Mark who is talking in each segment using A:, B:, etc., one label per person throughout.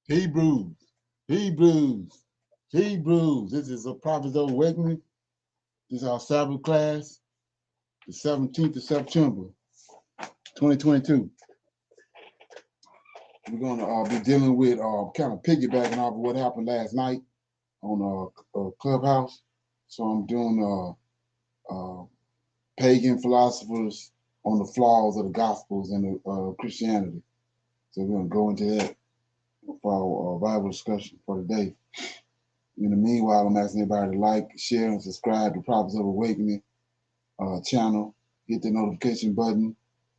A: Hebrews, Hebrews, Hebrews. This is a Prophet's Awakening. This is our Sabbath class, the 17th of September, 2022. We're going to be dealing with kind of piggybacking off of what happened last night on Clubhouse. So I'm doing pagan philosophers on the flaws of the Gospels and Christianity. So we're going to go into that for our Bible discussion for today. In the meanwhile, I'm asking everybody to like, share, and subscribe to Prophets of Awakening channel. Hit the notification button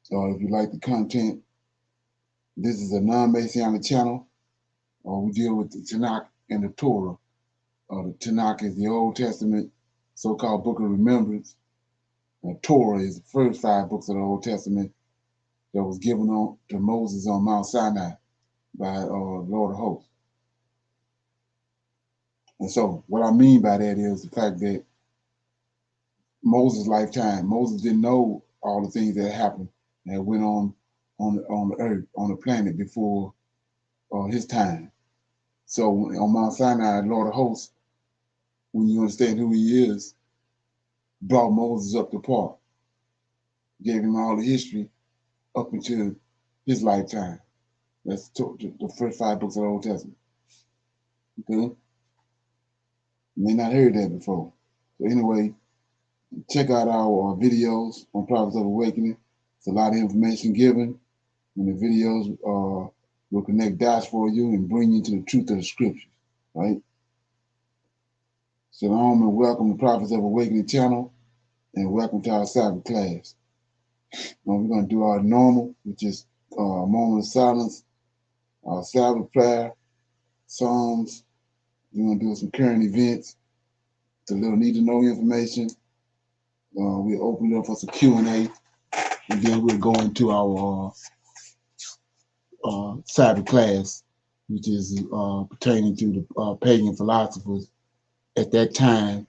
A: if you like the content. This is a non-Messianic channel. We deal with the Tanakh and the Torah. The Tanakh is the Old Testament, so-called Book of Remembrance. And Torah is the first 5 books of the Old Testament that was given to Moses on Mount Sinai by Lord of Hosts. And so what I mean by that is the fact that Moses' lifetime, Moses didn't know all the things that happened that went on the earth, on the planet before his time. So on Mount Sinai, Lord of Hosts, when you understand who he is, brought Moses up to par, gave him all the history up until his lifetime. That's the first 5 books of the Old Testament. Okay? You may not heard that before. So anyway, check out our videos on Prophets of Awakening. It's a lot of information given, and the videos will connect dots for you and bring you to the truth of the scriptures, right? Shalom and welcome to Prophets of Awakening channel, and welcome to our Sabbath class. Now we're going to do our normal, which is a moment of silence, our Sabbath prayer, Psalms. We're going to do some current events, the little need-to-know information. We'll open it up for some Q&A, and then we'll go into our Sabbath class, which is pertaining to the pagan philosophers at that time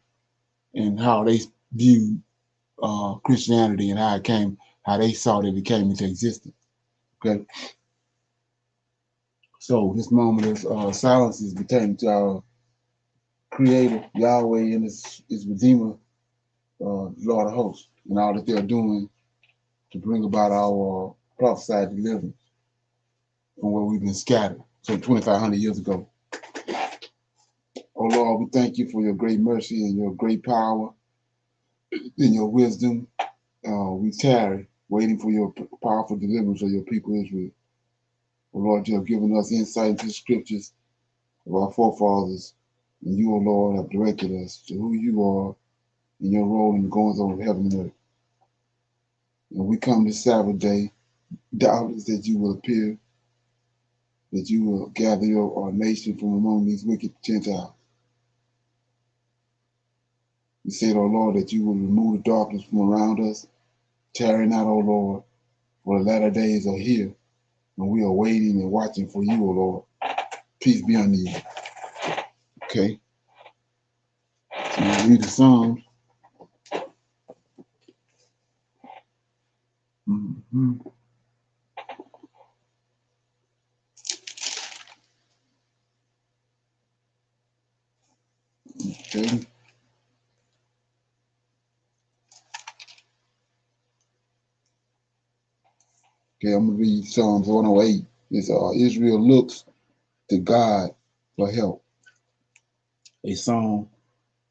A: and how they viewed Christianity and how they saw that it came into existence. Okay. So this moment of silence is pertaining to our Creator, Yahweh, and his Redeemer, Lord of Hosts, and all that they're doing to bring about our prophesied deliverance from where we've been scattered some 2,500 years ago. Oh Lord, we thank you for your great mercy and your great power and your wisdom. We tarry, waiting for your powerful deliverance of your people Israel. Oh Lord, you have given us insight into the scriptures of our forefathers, and you, oh Lord, have directed us to who you are and your role in the goings on of heaven and earth. And we come this Sabbath day, doubtless that you will appear, that you will gather our nation from among these wicked Gentiles. You said, oh Lord, that you will remove the darkness from around us, tarry not, oh Lord, for the latter days are here, and we are waiting and watching for you, oh Lord. Peace be unto you. Okay. So you read the Psalms. Okay. Okay, I'm going to read Psalms 108. It's Israel looks to God for help. A psalm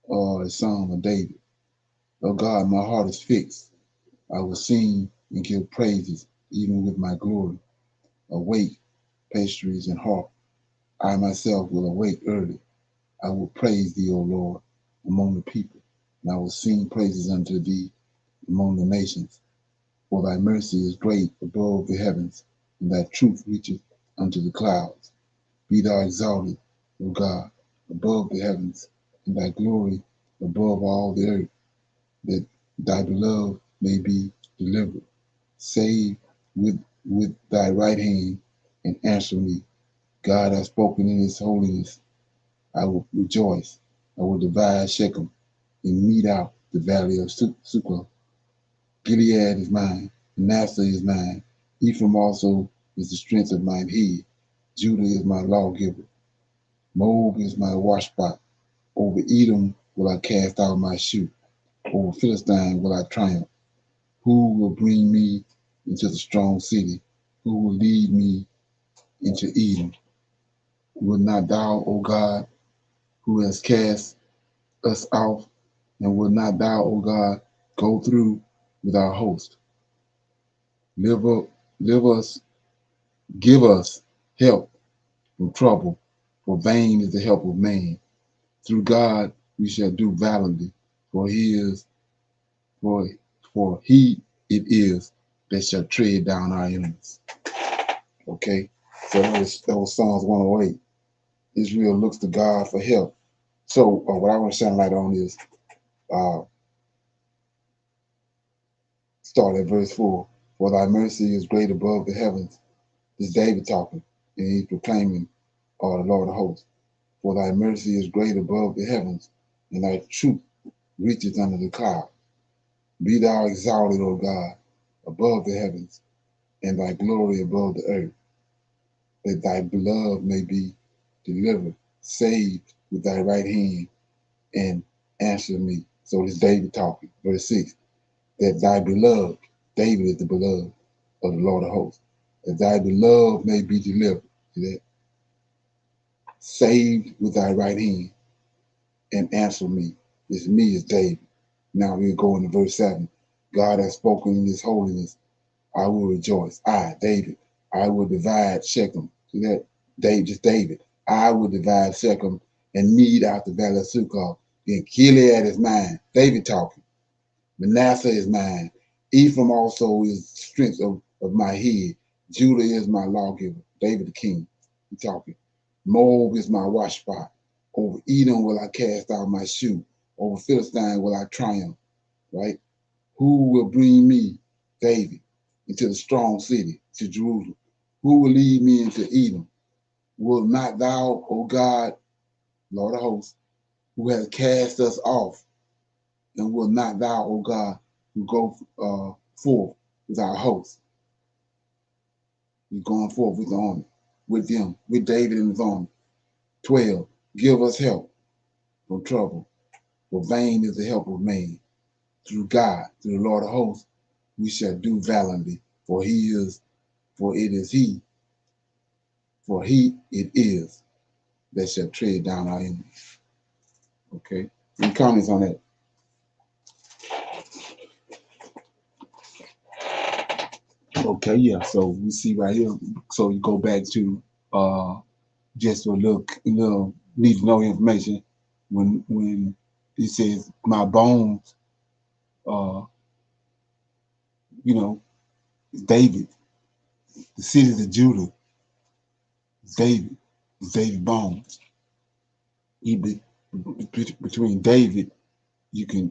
A: of David. Oh God, my heart is fixed. I will sing and give praises, even with my glory. Awake, pastries and harp. I myself will awake early. I will praise thee, O Lord, among the people, and I will sing praises unto thee among the nations. For thy mercy is great above the heavens, and thy truth reacheth unto the clouds. Be thou exalted, O God, above the heavens, and thy glory above all the earth, that thy beloved may be delivered. Save with thy right hand, and answer me. God hath spoken in his holiness. I will rejoice. I will divide Shechem and mete out the valley of Sukkah. Gilead is mine, Manasseh is mine. Ephraim also is the strength of mine head. Judah is my lawgiver. Moab is my washpot. Over Edom will I cast out my shoe. Over Philistine will I triumph. Who will bring me into the strong city? Who will lead me into Edom? Will not thou, O God, who has cast us off, and will not thou, O God, go through with our host? Live us, give us help from trouble, for vain is the help of man. Through God we shall do valiantly, for he is for he it is that shall tread down our enemies. Okay, so that was Psalms 108. Israel looks to God for help. So what I want to shine light on is start at verse 4. For thy mercy is great above the heavens. This is David talking, and he's proclaiming the Lord of hosts. For thy mercy is great above the heavens, and thy truth reaches under the cloud. Be thou exalted, O God, above the heavens, and thy glory above the earth, that thy beloved may be delivered, saved with thy right hand, and answer me. So this is David talking. Verse 6, that thy beloved, David is the beloved of the Lord of hosts, that thy beloved may be delivered. See that? Saved with thy right hand, and answer me. This me is David. Now we'll go into verse 7. God has spoken in his holiness. I will rejoice. I, David, I will divide Shechem. See that? David. I will divide Shechem and mete out the valley of Sukkah. Then Gilead is mine. David talking. Manasseh is mine. Ephraim also is the strength of my head. Judah is my lawgiver. David the king. He talking. Moab is my washpot. Over Edom will I cast out my shoe. Over Philistine will I triumph. Right? Who will bring me, David, into the strong city, to Jerusalem? Who will lead me into Edom? Will not thou, O God, Lord of hosts, who has cast us off, and will not thou, O God, who go forth with our hosts? We're going forth with the army, with them, with David and his army. 12, give us help from trouble, for vain is the help of man. Through God, through the Lord of hosts, we shall do valiantly, for it is that shall tread down our enemies. Okay. Any comments on that? Okay, yeah. So we see right here. So you go back to just a little need to know information when it says my bones, it's David. The cities of Judah, David bones. Between David, you can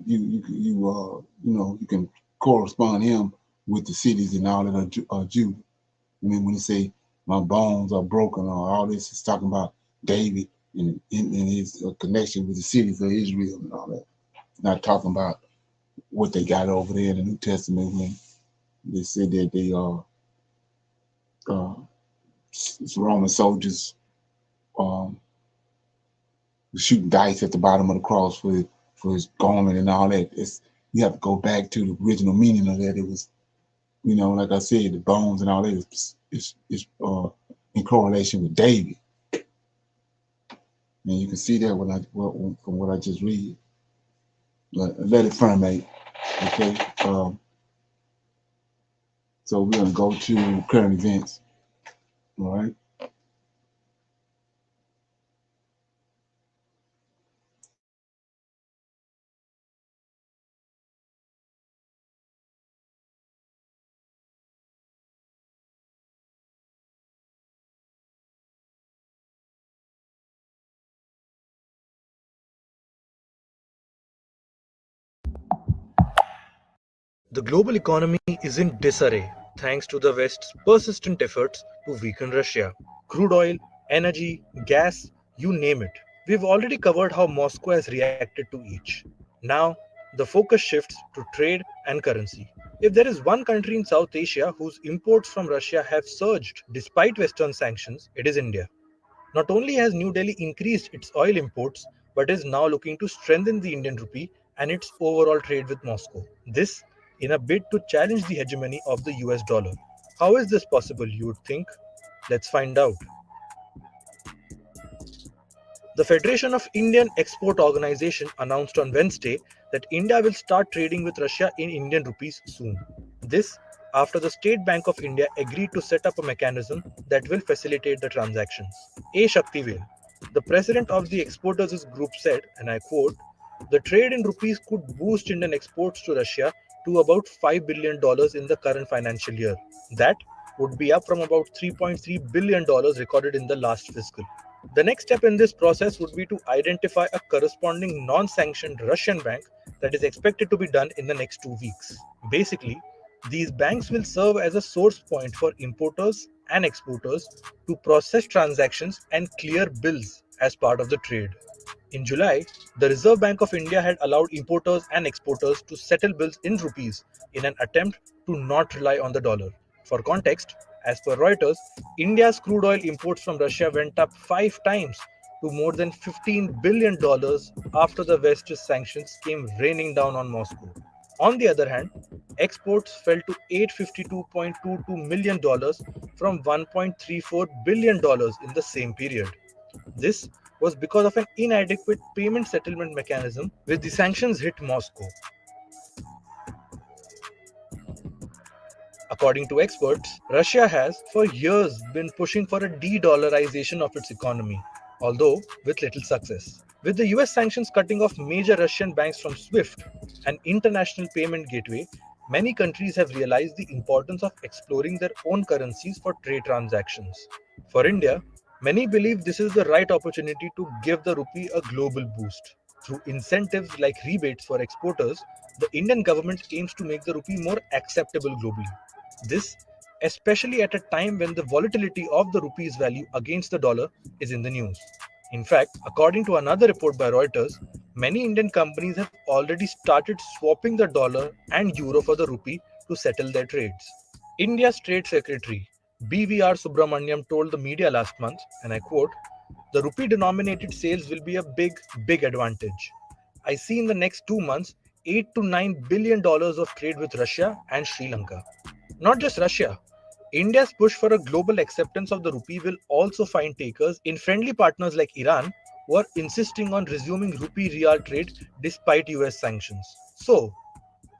A: correspond him with the cities and all that are Judah. I mean, when you say my bones are broken, or all this is talking about David and his connection with the cities of Israel and all that. It's not talking about what they got over there in the New Testament when they said that they are Roman soldiers shooting dice at the bottom of the cross for his garment and all that. You have to go back to the original meaning of that. It was, like I said, the bones and all that is in correlation with David. And you can see that from what I just read. Let it ferment. Okay. So we're gonna go to current events. All right.
B: The global economy is in disarray thanks to the West's persistent efforts to weaken Russia. Crude oil, energy, gas, you name it. We've already covered how Moscow has reacted to each. Now, the focus shifts to trade and currency. If there is one country in South Asia whose imports from Russia have surged despite Western sanctions, it is India. Not only has New Delhi increased its oil imports, but is now looking to strengthen the Indian rupee and its overall trade with Moscow. This in a bid to challenge the hegemony of the US dollar. How is this possible, you would think? Let's find out. The Federation of Indian Export Organization announced on Wednesday that India will start trading with Russia in Indian rupees soon. This after the State Bank of India agreed to set up a mechanism that will facilitate the transactions. A. Shaktivel, the president of the Exporters Group said, and I quote, the trade in rupees could boost Indian exports to Russia to about $5 billion dollars in the current financial year. That would be up from about $3.3 billion dollars recorded in the last fiscal. The next step in this process would be to identify a corresponding non sanctioned Russian bank that is expected to be done in the next 2 weeks. Basically, these banks will serve as a source point for importers and exporters to process transactions and clear bills as part of the trade. In July, the Reserve Bank of India had allowed importers and exporters to settle bills in rupees in an attempt to not rely on the dollar. For context, as per Reuters, India's crude oil imports from Russia went up 5 times to more than $15 billion after the West's sanctions came raining down on Moscow. On the other hand, exports fell to $852.22 million from $1.34 billion in the same period. This was because of an inadequate payment settlement mechanism which the sanctions hit Moscow. According to experts, Russia has for years been pushing for a de dollarization of its economy, although with little success. With the US sanctions cutting off major Russian banks from SWIFT, an international payment gateway, many countries have realized the importance of exploring their own currencies for trade transactions. For India, many believe this is the right opportunity to give the rupee a global boost. Through incentives like rebates for exporters, the Indian government aims to make the rupee more acceptable globally. This, especially at a time when the volatility of the rupee's value against the dollar is in the news. In fact, according to another report by Reuters, many Indian companies have already started swapping the dollar and euro for the rupee to settle their trades. India's Trade Secretary BVR Subramaniam told the media last month, and I quote, the rupee denominated sales will be a big advantage. I see in the next 2 months $8 to $9 billion of trade with Russia and Sri Lanka. Not just Russia. India's push for a global acceptance of the rupee will also find takers in friendly partners like Iran, who are insisting on resuming rupee real trade despite US sanctions. So,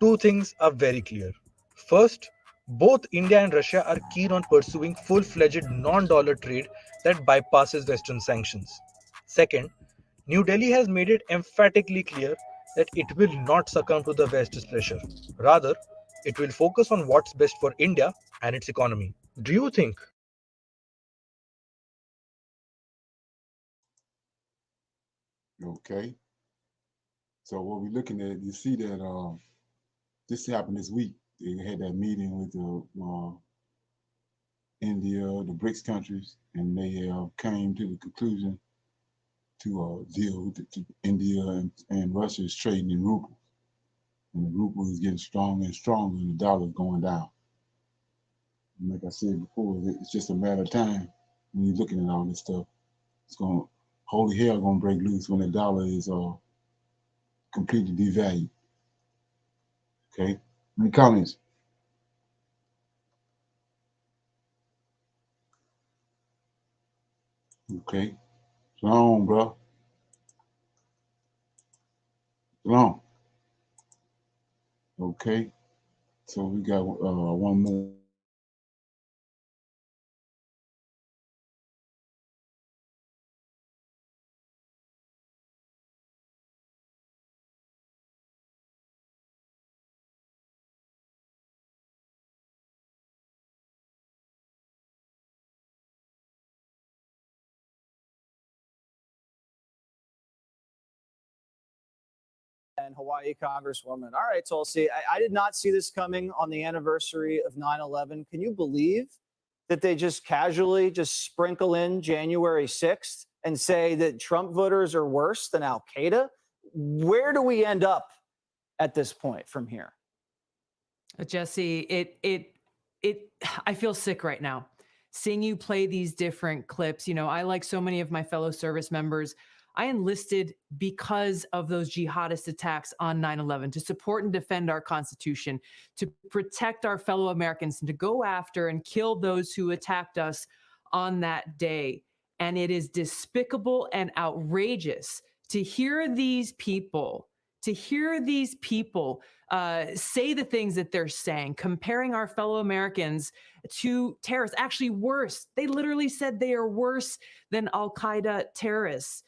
B: two things are very clear. First, both India and Russia are keen on pursuing full fledged non dollar trade that bypasses Western sanctions. Second, New Delhi has made it emphatically clear that it will not succumb to the West's pressure. Rather, it will focus on what's best for India and its economy. Do you think?
A: Okay. So what we're looking at, you see that this happened this week. They had that meeting with the India, the BRICS countries, and they came to the conclusion to deal with India and Russia is trading in rubles, and the ruble is getting stronger and stronger, and the dollar is going down. And like I said before, it's just a matter of time when you're looking at all this stuff. It's going, holy hell, going to break loose when the dollar is completely devalued. Okay, any comments? Okay, long, bro, long. Okay, so we got one more.
C: and Hawaii Congresswoman. All right, Tulsi, I did not see this coming on the anniversary of 9/11. Can you believe that they just casually just sprinkle in January 6th and say that Trump voters are worse than Al Qaeda? Where do we end up at this point from here?
D: Jesse, I feel sick right now seeing you play these different clips. You know, I, like so many of my fellow service members, I enlisted because of those jihadist attacks on 9/11 to support and defend our Constitution, to protect our fellow Americans, and to go after and kill those who attacked us on that day. And it is despicable and outrageous to hear these people say the things that they're saying, comparing our fellow Americans to terrorists. Actually, worse. They literally said they are worse than Al-Qaeda terrorists.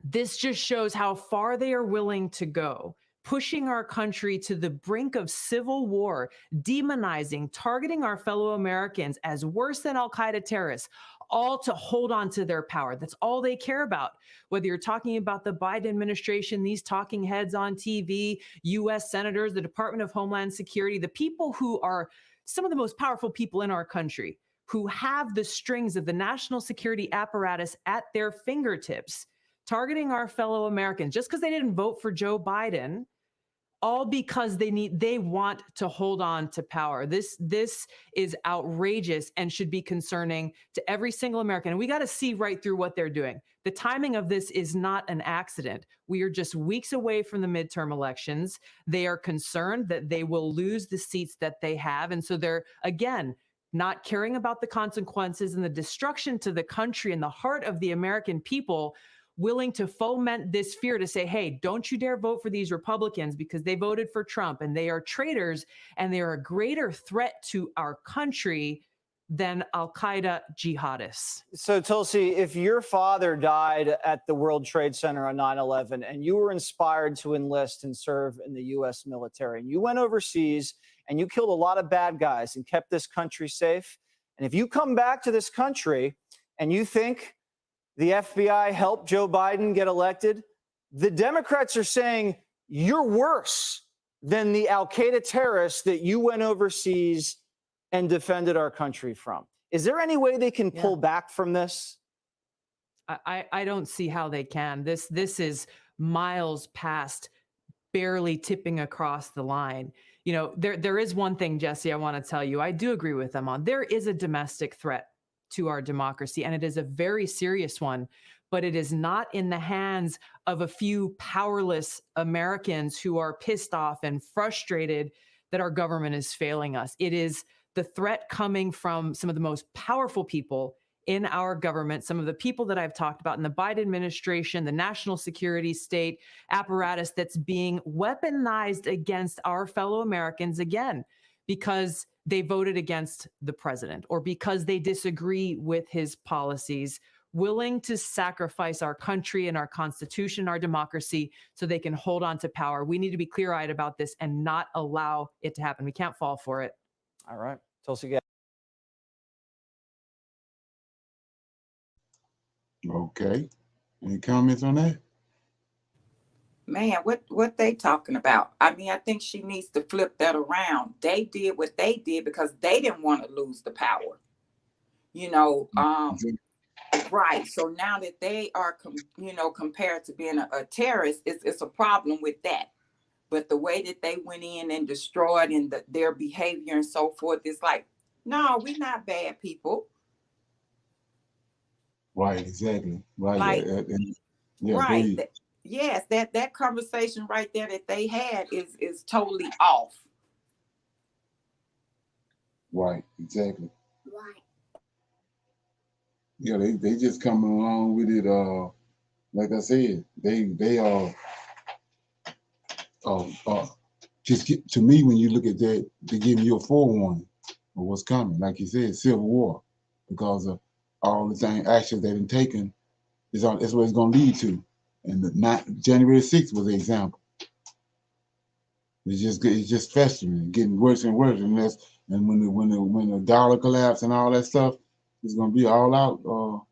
D: This just shows how far they are willing to go, pushing our country to the brink of civil war, demonizing, targeting our fellow Americans as worse than Al-Qaeda terrorists, all to hold on to their power. That's all they care about. Whether you're talking about the Biden administration, these talking heads on TV, U.S. senators, the Department of Homeland Security, the people who are some of the most powerful people in our country, who have the strings of the national security apparatus at their fingertips, targeting our fellow Americans just because they didn't vote for Joe Biden, all because they want to hold on to power. This is outrageous and should be concerning to every single American. And we got to see right through what they're doing. The timing of this is not an accident. We are just weeks away from the midterm elections. They are concerned that they will lose the seats that they have. And so they're, again, not caring about the consequences and the destruction to the country and the heart of the American people, willing to foment this fear to say, hey, don't you dare vote for these Republicans because they voted for Trump and they are traitors and they are a greater threat to our country than Al-Qaeda jihadists.
C: So, Tulsi, if your father died at the World Trade Center on 9/11 and you were inspired to enlist and serve in the U.S. military, and you went overseas and you killed a lot of bad guys and kept this country safe, and if you come back to this country and you think the FBI helped Joe Biden get elected, the Democrats are saying you're worse than the Al-Qaeda terrorists that you went overseas and defended our country from. Is there any way they can pull back from this?
D: I don't see how they can. This is miles past barely tipping across the line. You know, there is one thing, Jesse, I want to tell you. I do agree with them on. There is a domestic threat to our democracy, and it is a very serious one, but it is not in the hands of a few powerless Americans who are pissed off and frustrated that our government is failing us. It is the threat coming from some of the most powerful people in our government, some of the people that I've talked about in the Biden administration, the national security state apparatus that's being weaponized against our fellow Americans, again, because they voted against the president or because they disagree with his policies, willing to sacrifice our country and our Constitution, our democracy, so they can hold on to power. We need to be clear-eyed about this and not allow it to happen. We can't fall for it.
C: All right. Tulsi Gabbard.
A: Okay. Any comments on that?
E: Man, what they talking about? I mean, I think she needs to flip that around. They did what they did because they didn't want to lose the power. You know, right. So now that they are, compared to being a terrorist, it's a problem with that. But the way that they went in and destroyed and their behavior and so forth is like, no, we're not bad people.
A: Right, exactly. Right.
E: Like,
A: yeah,
E: right. Yes, that conversation right there that they had is totally off.
A: Right, exactly.
E: Right.
A: Yeah, they just coming along with it. Like I said, they just get, to me, when you look at that, they give you a forewarning of what's coming. Like you said, civil war, because of all the actions they've been taken. That's what it's going to lead to. And January 6th was an example. It's just festering, getting worse and worse. And when the dollar collapse and all that stuff, it's going to be all out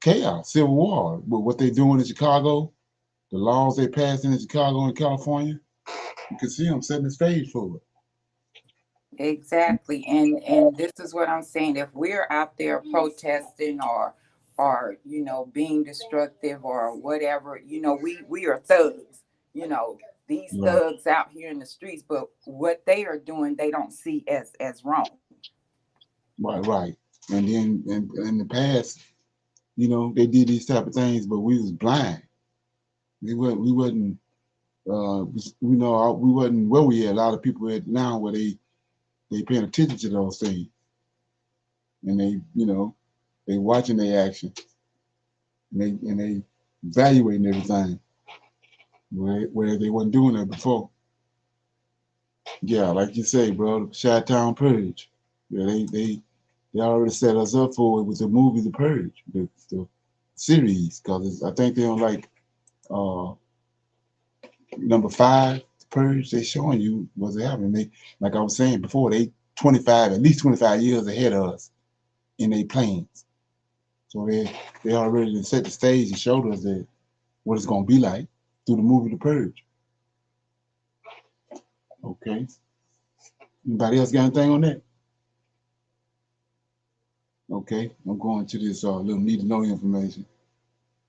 A: chaos, civil war. But what they're doing in Chicago, the laws they passed in Chicago and California, you can see them setting the stage for it.
E: Exactly. And this is what I'm saying. If we're out there protesting or being destructive or whatever, we are thugs. These
A: Right.
E: thugs out here in the streets, but what they are doing they don't see as wrong.
A: Right. And then in the past, they did these type of things, but we was blind. We wasn't we wasn't where we at. A lot of people at now where they paying attention to those things. And they watching their action. And they evaluating everything. Where they wasn't doing that before. Yeah, like you say, bro, Chi-Town Purge. Yeah, they already set us up for it with the movie The Purge, the series, because I think they're on like number 5, The Purge. They showing you what's happening. They, like I was saying before, they at least 25 years ahead of us in their plans. So they already set the stage and showed us that what it's gonna be like through the movie The Purge. Okay. Anybody else got anything on that? Okay, I'm going to this little need to know information.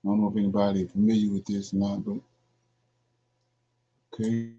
A: I don't know if anybody is familiar with this or not, but okay.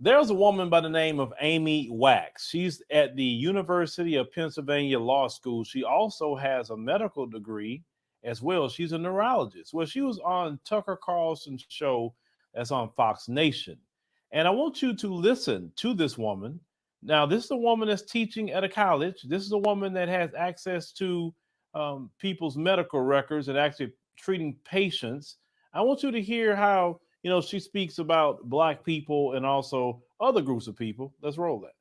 F: There's a woman by the name of Amy Wax. She's at the University of Pennsylvania Law School. She also has a medical degree as well. She's a neurologist. Well, she was on Tucker Carlson's show that's on Fox Nation. And I want you to listen to this woman. Now, this is a woman that's teaching at a college. This is a woman that has access to people's medical records and actually treating patients. I want you to hear how she speaks about Black people and also other groups of people. Let's roll that.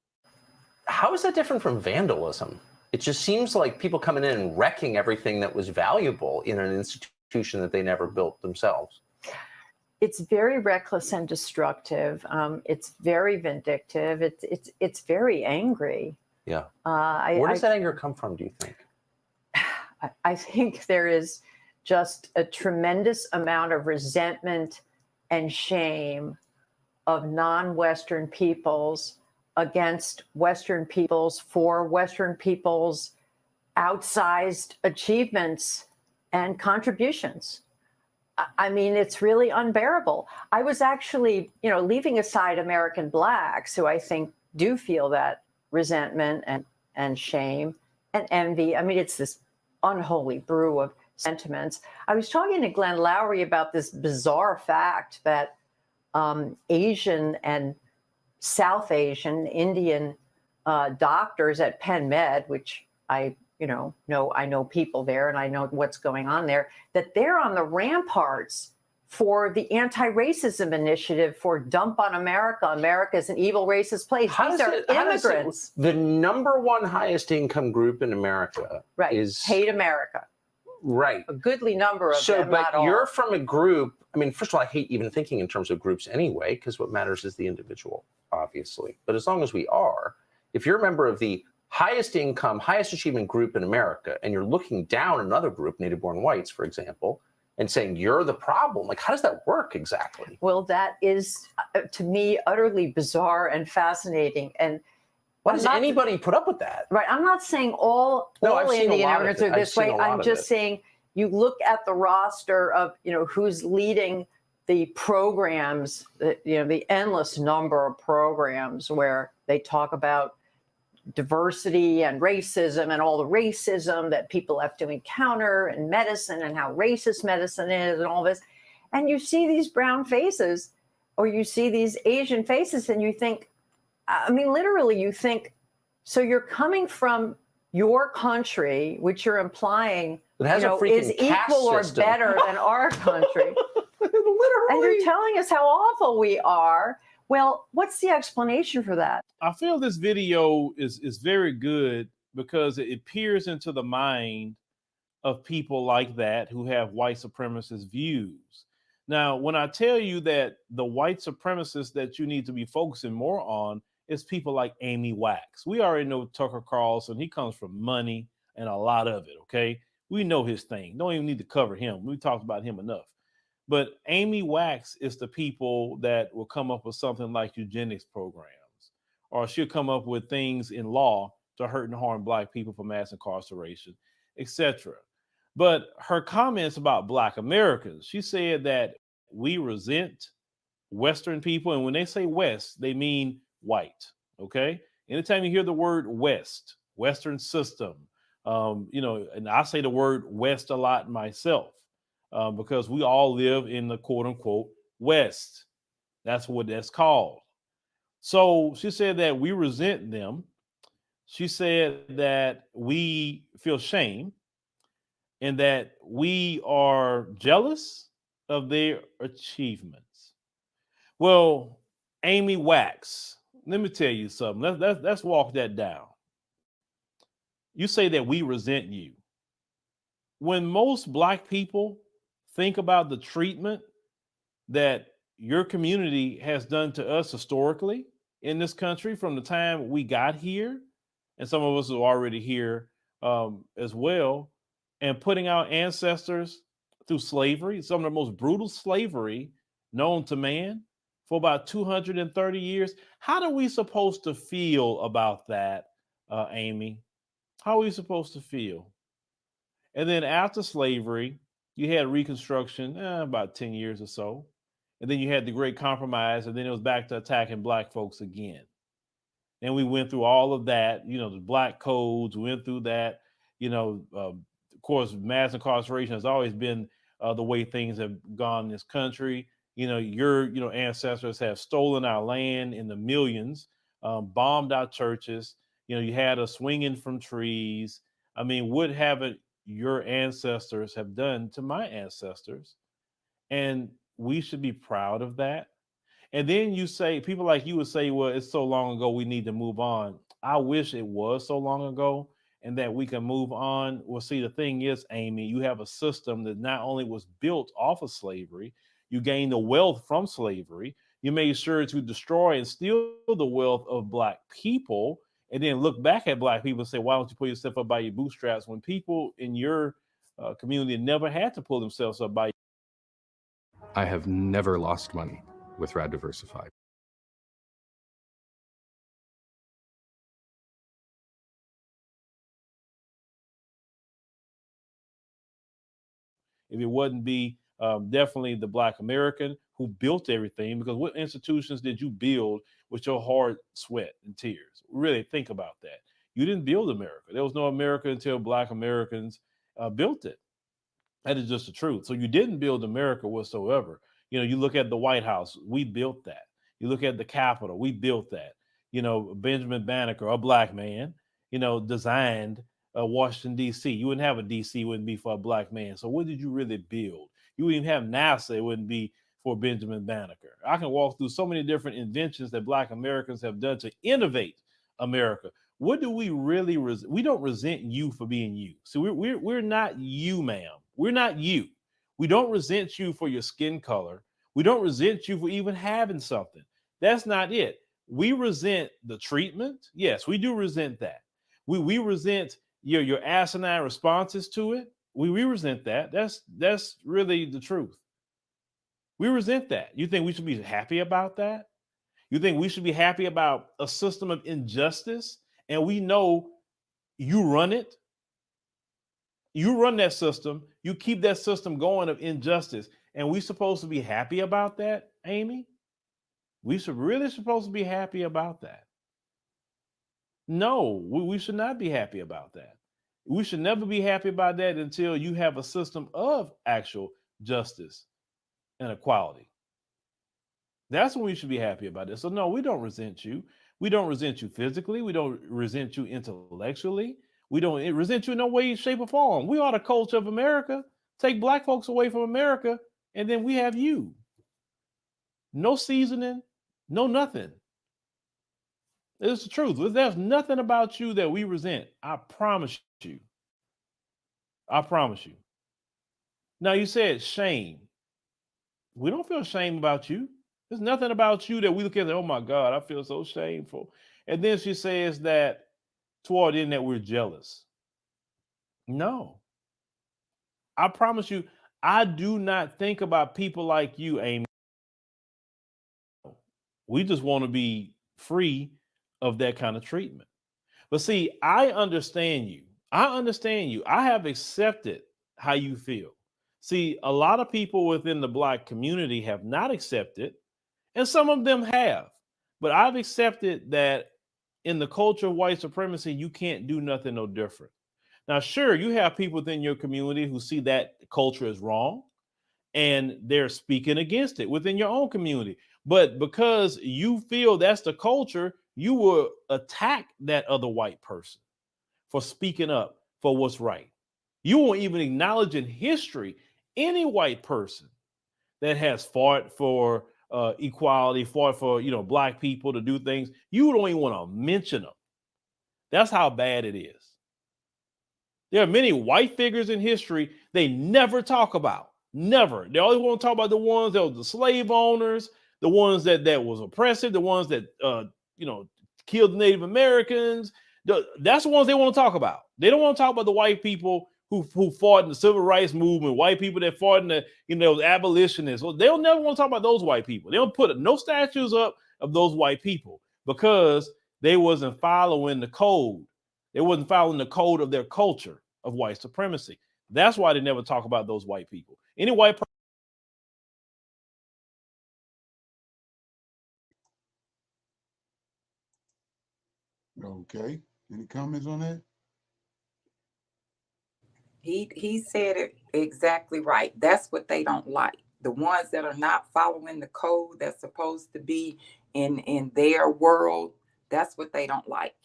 G: How is that different from vandalism? It just seems like people coming in and wrecking everything that was valuable in an institution that they never built themselves.
H: It's very reckless and destructive. It's very vindictive. It's very angry.
G: Yeah. Where does that anger come from, do you think?
H: I think there is just a tremendous amount of resentment and shame of non-Western peoples against Western peoples for Western peoples' outsized achievements and contributions. I mean, it's really unbearable. I was actually, leaving aside American Blacks, who I think do feel that resentment and shame and envy. I mean, it's this unholy brew of sentiments. I was talking to Glenn Lowry about this bizarre fact that Asian and South Asian Indian doctors at Penn Med, which I know people there and I know what's going on there, that they're on the ramparts for the anti-racism initiative for Dump on America. America's an evil racist place. These are immigrants.
G: The number one highest income group in America is
H: hate America.
G: Right.
H: A goodly number of them.
G: But you're from a group. I mean, first of all, I hate even thinking in terms of groups anyway, because what matters is the individual, obviously. But as long as we are, if you're a member of the highest income, highest achievement group in America, and you're looking down another group, native-born whites, for example, and saying you're the problem, like, how does that work exactly?
H: Well, that is, to me, utterly bizarre and fascinating. And
G: why does anybody put up with that?
H: Right. I'm not saying all Indian immigrants are this way. I'm just saying you look at the roster of, who's leading the programs, the endless number of programs where they talk about diversity and racism and all the racism that people have to encounter in medicine and how racist medicine is and all this. And you see these brown faces or you see these Asian faces and you think, literally you think, so you're coming from your country, which you're implying, is equal or better than our country.
G: Literally.
H: And you're telling us how awful we are. Well, what's the explanation for that?
F: I feel this video is very good because it peers into the mind of people like that who have white supremacist views. Now, when I tell you that the white supremacists that you need to be focusing more on is people like Amy Wax. We already know Tucker Carlson. He comes from money and a lot of it, okay? We know his thing. Don't even need to cover him. We talked about him enough. But Amy Wax is the people that will come up with something like eugenics programs, or she'll come up with things in law to hurt and harm Black people for mass incarceration, etc. But her comments about Black Americans, she said that we resent Western people. And when they say West, they mean white. Okay. Anytime you hear the word West, Western system, and I say the word West a lot myself because we all live in the quote unquote West. That's what that's called. So she said that we resent them. She said that we feel shame and that we are jealous of their achievements. Well, Amy Wax, let me tell you something. Let's walk that down. You say that we resent you. When most Black people think about the treatment that your community has done to us historically in this country from the time we got here, and some of us are already here as well, and putting our ancestors through slavery, some of the most brutal slavery known to man for about 230 years. How are we supposed to feel about that, Amy? How are we supposed to feel? And then after slavery, you had Reconstruction, about 10 years or so. And then you had the Great Compromise, and then it was back to attacking Black folks again. And we went through all of that, the Black codes, we went through that, of course, mass incarceration has always been the way things have gone in this country. Your ancestors have stolen our land in the millions, bombed our churches. You had us swinging from trees. I mean, what haven't your ancestors have done to my ancestors? And we should be proud of that. And then you say, people like you would say, well, it's so long ago, we need to move on. I wish it was so long ago and that we can move on. Well, see, the thing is, Amy, you have a system that not only was built off of slavery, you gained the wealth from slavery. You made sure to destroy and steal the wealth of Black people, and then look back at Black people and say, why don't you pull yourself up by your bootstraps when people in your community never had to pull themselves up by.
I: I have never lost money with Rad Diversified.
F: If it wouldn't be definitely the Black American who built everything, because what institutions did you build with your hard sweat and tears? Really think about that. You didn't build America. There was no America until Black Americans built it. That is just the truth. So you didn't build America whatsoever. You look at the White House, we built that. You look at the Capitol, we built that. Benjamin Banneker, a Black man, designed Washington, D.C. You wouldn't have a D.C. wouldn't be for a Black man. So what did you really build? You wouldn't even have NASA. It wouldn't be for Benjamin Banneker. I can walk through so many different inventions that Black Americans have done to innovate America. What do we really we don't resent you for being you. So we're not you, ma'am. We're not you. We don't resent you for your skin color. We don't resent you for even having something. That's not it. We resent the treatment. Yes, we do resent that. We resent your asinine responses to it. We resent that. That's really the truth. We resent that. You think we should be happy about that? You think we should be happy about a system of injustice? And we know you run it. You run that system. You keep that system going of injustice. And we supposed to be happy about that, Amy? We should really supposed to be happy about that. No, we should not be happy about that. We should never be happy about that until you have a system of actual justice and equality. That's when we should be happy about it. So no, we don't resent you. We don't resent you physically. We don't resent you intellectually. We don't resent you in no way, shape, or form. We are the culture of America. Take Black folks away from America, And then we have you. No seasoning, no nothing. It's the truth. There's nothing about you that we resent. I promise you. I promise you. Now you said shame. We don't feel shame about you. There's nothing about you that we look at, oh my God, I feel so shameful. And then she says that toward the end that we're jealous. No. I promise you, I do not think about people like you, Amy. We just want to be free of that kind of treatment. But see, I understand you. I understand you. I have accepted how you feel. See, a lot of people within the Black community have not accepted, and some of them have. But I've accepted that in the culture of white supremacy, you can't do nothing no different. Now, sure, you have people within your community who see that culture is wrong and they're speaking against it within your own community. But because you feel that's the culture, you will attack that other white person for speaking up for what's right. You won't even acknowledge in history any white person that has fought for equality, fought for Black people to do things. You don't even want to mention them. That's how bad it is. There are many white figures in history they never talk about. Never. They always want to talk about the ones that were the slave owners, the ones that was oppressive, the ones that killed the Native Americans. That's the ones they want to talk about. They don't want to talk about the white people who fought in the civil rights movement, white people that fought in the abolitionists. Well, they'll never want to talk about those white people. They don't put no statues up of those white people because they wasn't following the code. They wasn't following the code of their culture of white supremacy. That's why they never talk about those white people. Any white person.
A: Okay. Any comments on that?
E: He said it exactly right. That's what they don't like. The ones that are not following the code that's supposed to be in their world, that's what they don't like.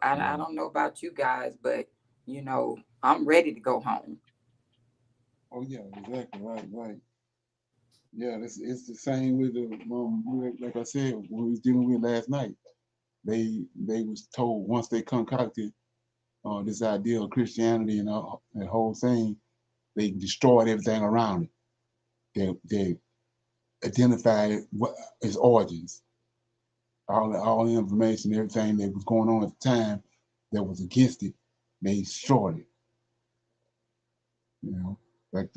E: I don't know about you guys, but I'm ready to go home.
A: Oh yeah, exactly. Right. Yeah, it's the same with the like I said, when we was dealing with last night. They was told once they concocted this idea of Christianity and that whole thing, they destroyed everything around it. They identified its origins, all the information, everything that was going on at the time that was against it, they destroyed it. Like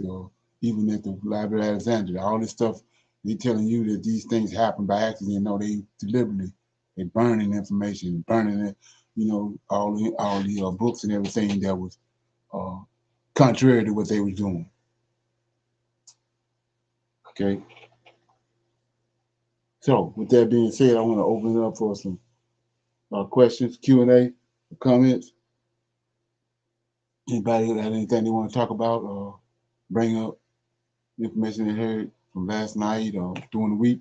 A: even at the Library of Alexandria, all this stuff, they telling you that these things happen by accident. No, they deliberately, they burning information, burning it, all the books and everything that was contrary to what they were doing. Okay. So with that being said, I want to open it up for some questions, Q&A, comments. Anybody got anything they want to talk about or bring up, information they heard from last night or during the week?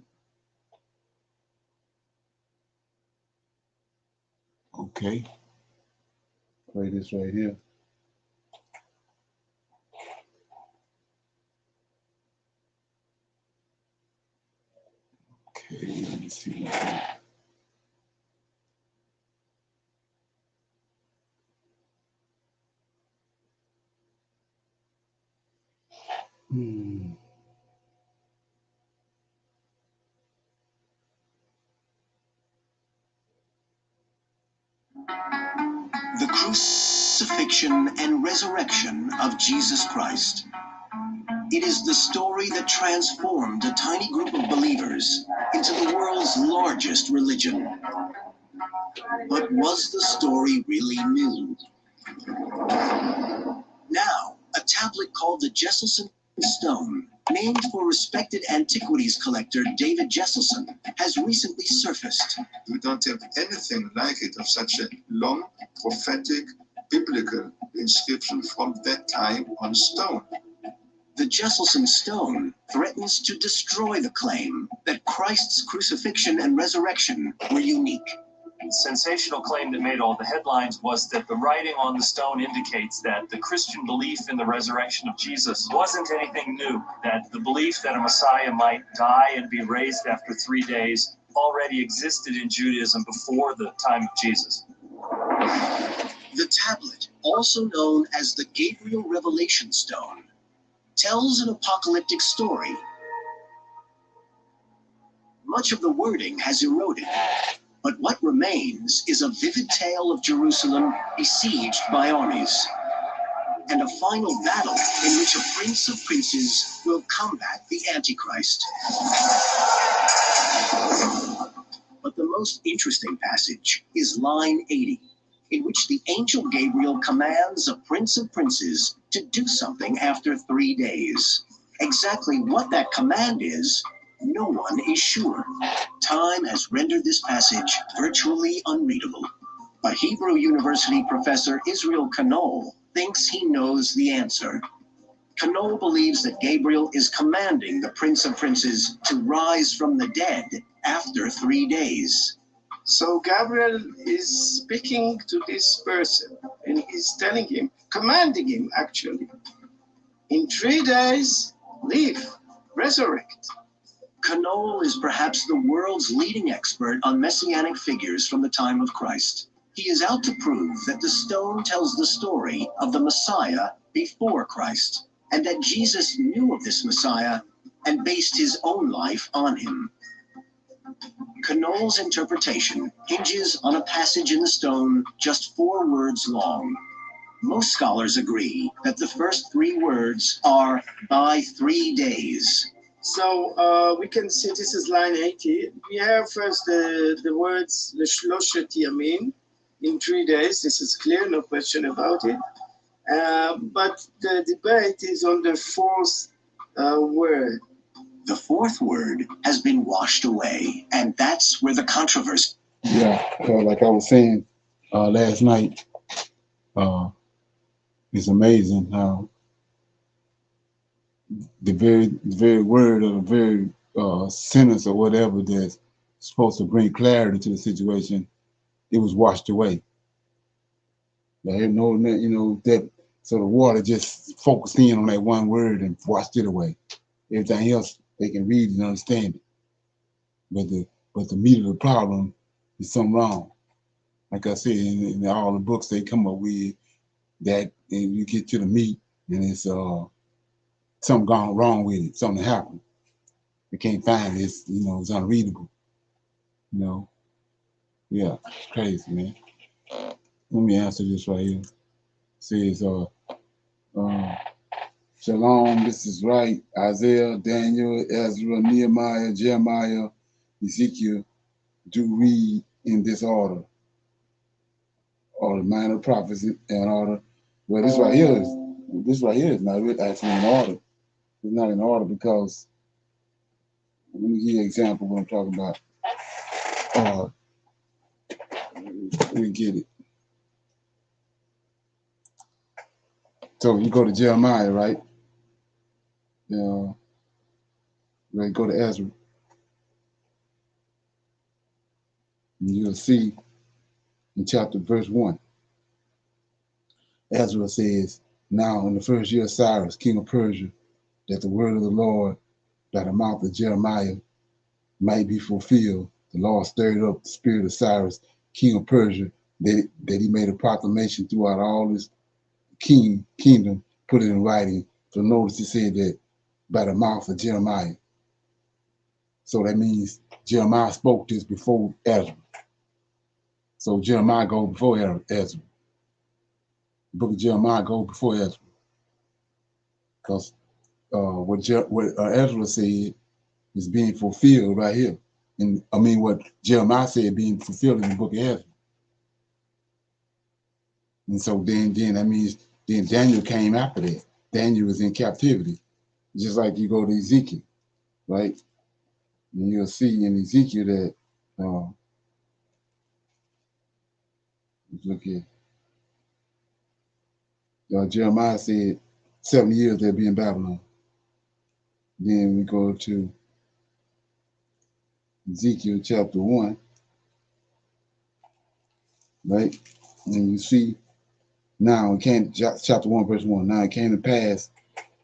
A: Okay. Play this right here. Okay, let me see.
J: The crucifixion and resurrection of Jesus Christ. It is the story that transformed a tiny group of believers into the world's largest religion. But was the story really new? Now, a tablet called the Jesselson Stone, named for respected antiquities collector David Jesselson, has recently surfaced.
K: We don't have anything like it of such a long, prophetic, biblical inscription from that time on stone.
J: The Jesselson Stone threatens to destroy the claim that Christ's crucifixion and resurrection were unique.
L: sensational claim that made all the headlines was that the writing on the stone indicates that the Christian belief in the resurrection of Jesus wasn't anything new, that the belief that a Messiah might die and be raised after 3 days already existed in Judaism before the time of Jesus.
J: The tablet, also known as the Gabriel Revelation Stone, tells an apocalyptic story. Much of the wording has eroded, but what remains is a vivid tale of Jerusalem besieged by armies, and a final battle in which a prince of princes will combat the Antichrist. But the most interesting passage is line 80, in which the angel Gabriel commands a prince of princes to do something after 3 days. Exactly what that command is, no one is sure. Time has rendered this passage virtually unreadable. But Hebrew University professor Israel Knoll thinks he knows the answer. Knoll believes that Gabriel is commanding the Prince of Princes to rise from the dead after 3 days.
K: So Gabriel is speaking to this person and he's telling him, commanding him actually, in 3 days, live, resurrect.
J: Knoll is perhaps the world's leading expert on messianic figures from the time of Christ. He is out to prove that the stone tells the story of the Messiah before Christ, and that Jesus knew of this Messiah and based his own life on him. Knoll's interpretation hinges on a passage in the stone just 4 words long. Most scholars agree that the first 3 words are by 3 days.
K: So we can see this is line 80. We have first the words L'Shloshet Yamin, in 3 days. This is clear, no question about it. But the debate is on the 4th word.
J: The 4th word has been washed away, and that's where the controversy.
A: Yeah, like I was saying last night, it's amazing how the very word or the very sentence or whatever that's supposed to bring clarity to the situation, it was washed away. Like, that, so the water just focused in on that one word and washed it away. Everything else they can read and understand it. But the meat of the problem is something wrong. Like I said, in all the books they come up with, that and you get to the meat and it's something gone wrong with it, something happened. You can't find it, it's unreadable. Yeah, it's crazy, man. Let me answer this right here. It says, Shalom, this is right. Isaiah, Daniel, Ezra, Nehemiah, Jeremiah, Ezekiel do read in this order. Or the minor prophets in order. Well, this right here is not really actually in order. It's not in order because let me give you an example of what I'm talking about. Let me get it. So you go to Jeremiah, right? Right, go to Ezra. And you'll see in chapter verse 1. Ezra says, now in the first year of Cyrus, king of Persia, that the word of the Lord by the mouth of Jeremiah might be fulfilled. The Lord stirred up the spirit of Cyrus, king of Persia, that he made a proclamation throughout all his kingdom, put it in writing. So notice he said that by the mouth of Jeremiah. So that means Jeremiah spoke this before Ezra. So Jeremiah goes before Ezra. The book of Jeremiah goes before Ezra. Because what Ezra said is being fulfilled right here. And I mean what Jeremiah said being fulfilled in the book of Ezra. And so then that means then Daniel came after that. Daniel was in captivity. Just like you go to Ezekiel, right? And you'll see in Ezekiel that let's look here. Jeremiah said 7 years they'll be in Babylon. Then we go to Ezekiel chapter 1. right? And you see now it came, chapter 1, verse 1. Now it came to pass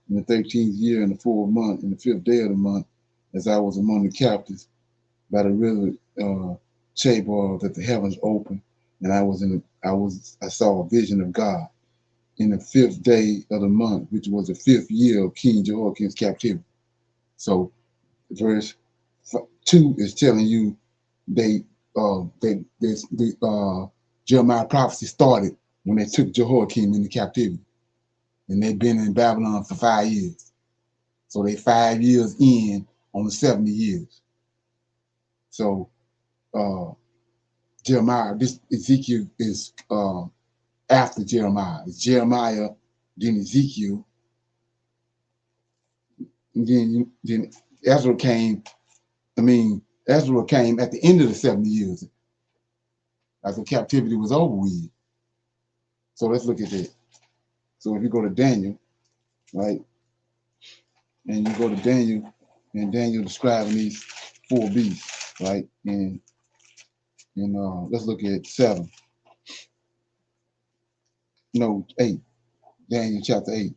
A: in the 13th year, in the 4th month, in the 5th day of the month, as I was among the captives by the river Chabor, that the heavens opened, and I saw a vision of God in the 5th day of the month, which was the 5th year of King Jehoiakim's captivity. So verse 2 is telling you Jeremiah prophecy started when they took Jehoiakim into captivity, and they've been in Babylon for 5 years. So they 5 years in on the 70 years. So Jeremiah, this Ezekiel is after Jeremiah. It's Jeremiah, then Ezekiel, and then Ezra came. Ezra came at the end of the 70 years, after captivity was over with. So let's look at that. So if you go to Daniel, right, and you go to Daniel, and Daniel describing these 4 beasts, right, and let's look at 7. No, 8. Daniel chapter 8.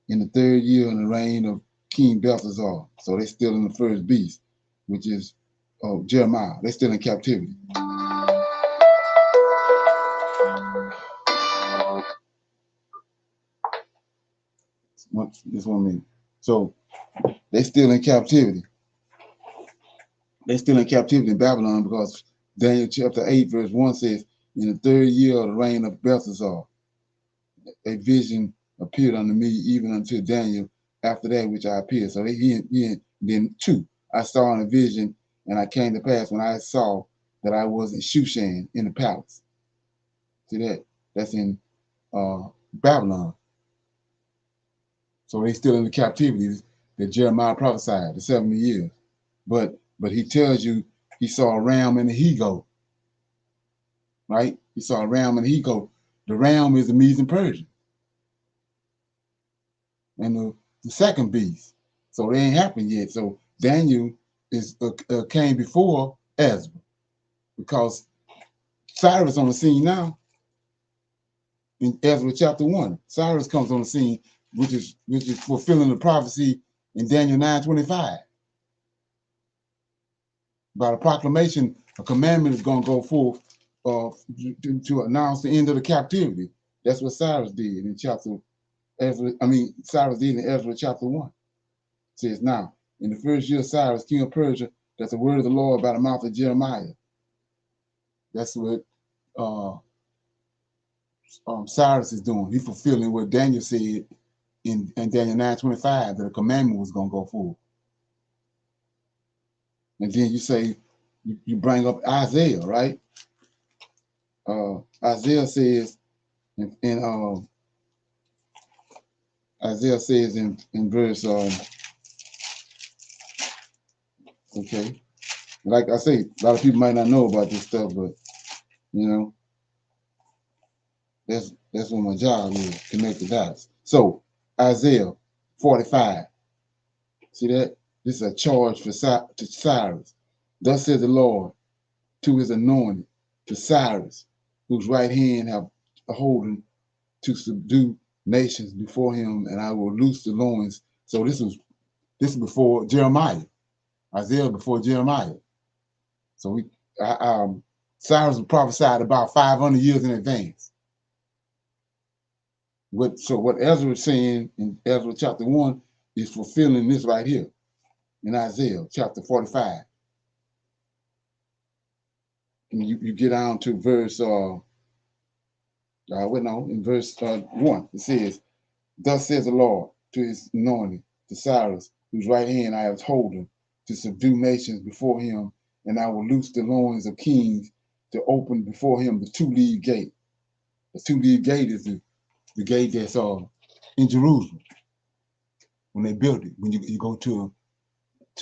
A: In the 3rd year in the reign of King Belshazzar. So they're still in the first beast, which is Jeremiah. They're still in captivity. This one minute. So they're still in captivity. They're still in captivity in Babylon, because Daniel chapter 8, verse 1 says, in the 3rd year of the reign of Belshazzar, a vision appeared unto me, even unto Daniel, after that which I appeared. So then 2, I saw in a vision, and I came to pass when I saw that I was in Shushan in the palace. See that? That's in Babylon. So they still in the captivity that Jeremiah prophesied, the 70 years. But he tells you he saw a ram and a he-goat, right? He saw a ram and a he-goat. The ram is the Medes and Persian, and the second beast. So they ain't happened yet. So Daniel is came before Ezra, because Cyrus on the scene now. In Ezra chapter 1, Cyrus comes on the scene, which is fulfilling the prophecy in Daniel 9:25. By the proclamation, a commandment is going to go forth to announce the end of the captivity. That's what Cyrus did in Cyrus did in Ezra chapter 1. It says, now, in the 1st year of Cyrus, king of Persia, that's the word of the Lord by the mouth of Jeremiah. That's what Cyrus is doing. He's fulfilling what Daniel said in Daniel 9:25, that a commandment was going to go forth. And then you say, you bring up Isaiah, right? Isaiah says in Isaiah says in verse okay, like I say, a lot of people might not know about this stuff, but that's what my job is, connect the dots. So Isaiah 45, see that? This is a charge to Cyrus. Thus says the Lord to his anointed, to Cyrus, whose right hand have holden to subdue nations before him, and I will loose the loins. So this is before Jeremiah. Isaiah before Jeremiah. So Cyrus was prophesied about 500 years in advance. What Ezra is saying in Ezra chapter 1 is fulfilling this right here in Isaiah chapter 45. And you get down to verse in verse 1, it says, thus says the Lord to his anointed, to Cyrus, whose right hand I have holden, to subdue nations before him, and I will loose the loins of kings, to open before him the 2-leaved gate. The 2-leaved gate is the gate that's in Jerusalem when they built it. When you go to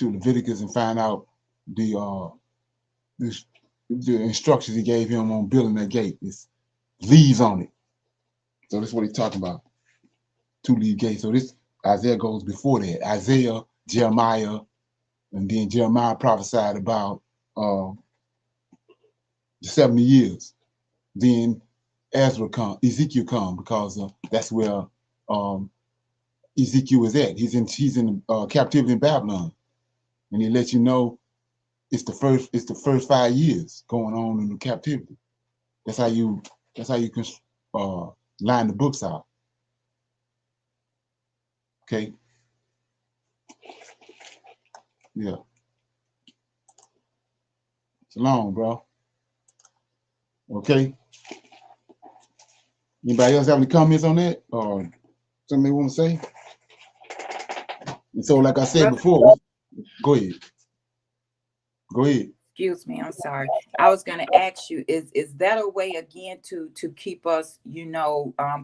A: Leviticus and find out the instructions he gave him on building that gate, it's leaves on it. So that's what he's talking about. 2-leaved gate. So this Isaiah goes before that. Isaiah, Jeremiah, and then Jeremiah prophesied about the 70 years Then Ezekiel come, because that's where Ezekiel is at. He's in captivity in Babylon, and he lets you know it's the first 5 years going on in the captivity. That's how you can line the books out. Okay. Yeah. Shalom, bro. Okay. Anybody else have any comments on that, or something they want to say? And so, like I said before, go ahead. Go ahead.
E: Excuse me, I'm sorry. I was going to ask you, is that a way again to keep us,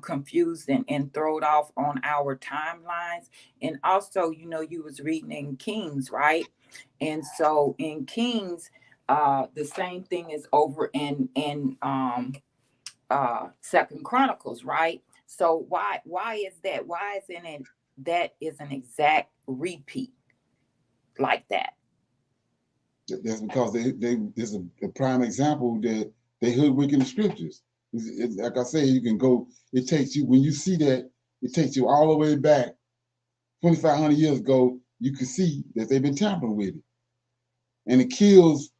E: confused and thrown off on our timelines? And also, you was reading in Kings, right? And so in Kings, the same thing is over in Second Chronicles, right? So why is that? Why isn't it that is an exact repeat like that?
A: That's because there's a prime example that they hoodwinking the scriptures. Like I say, you can go. It takes you, when you see that, it takes you all the way back 2,500 years ago. You can see that they've been tampering with it, and it kills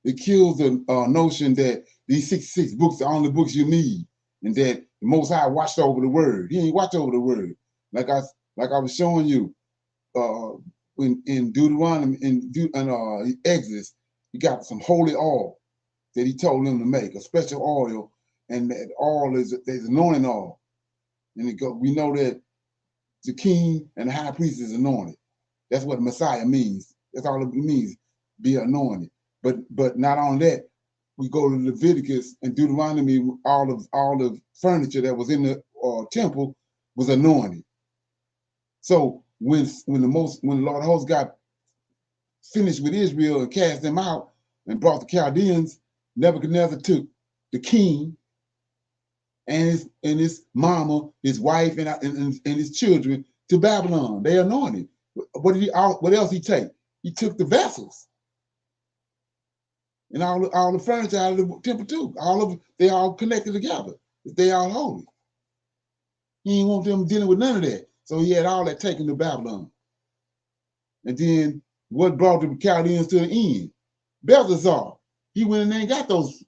A: the notion that these 66 books are the only books you need, and that the Most High watched over the word. He ain't watched over the word. Like I was showing you. In Deuteronomy, in Exodus, you got some holy oil that he told them to make, a special oil, and that oil there's anointing oil. And we know that the king and the high priest is anointed. That's what Messiah means. That's all it means, be anointed. But not on that, we go to Leviticus and Deuteronomy, all the furniture that was in the temple was anointed. So when the Lord of Hosts got finished with Israel and cast them out and brought the Chaldeans, Nebuchadnezzar took the king and his mama, his wife, and his children to Babylon. They anointed. What else he take? He took the vessels and all the furniture out of the temple too. They all connected together. They all holy. He didn't want them dealing with none of that. So he had all that taken to Babylon. And then what brought the Chaldeans to the end? Belshazzar. He went in there and got those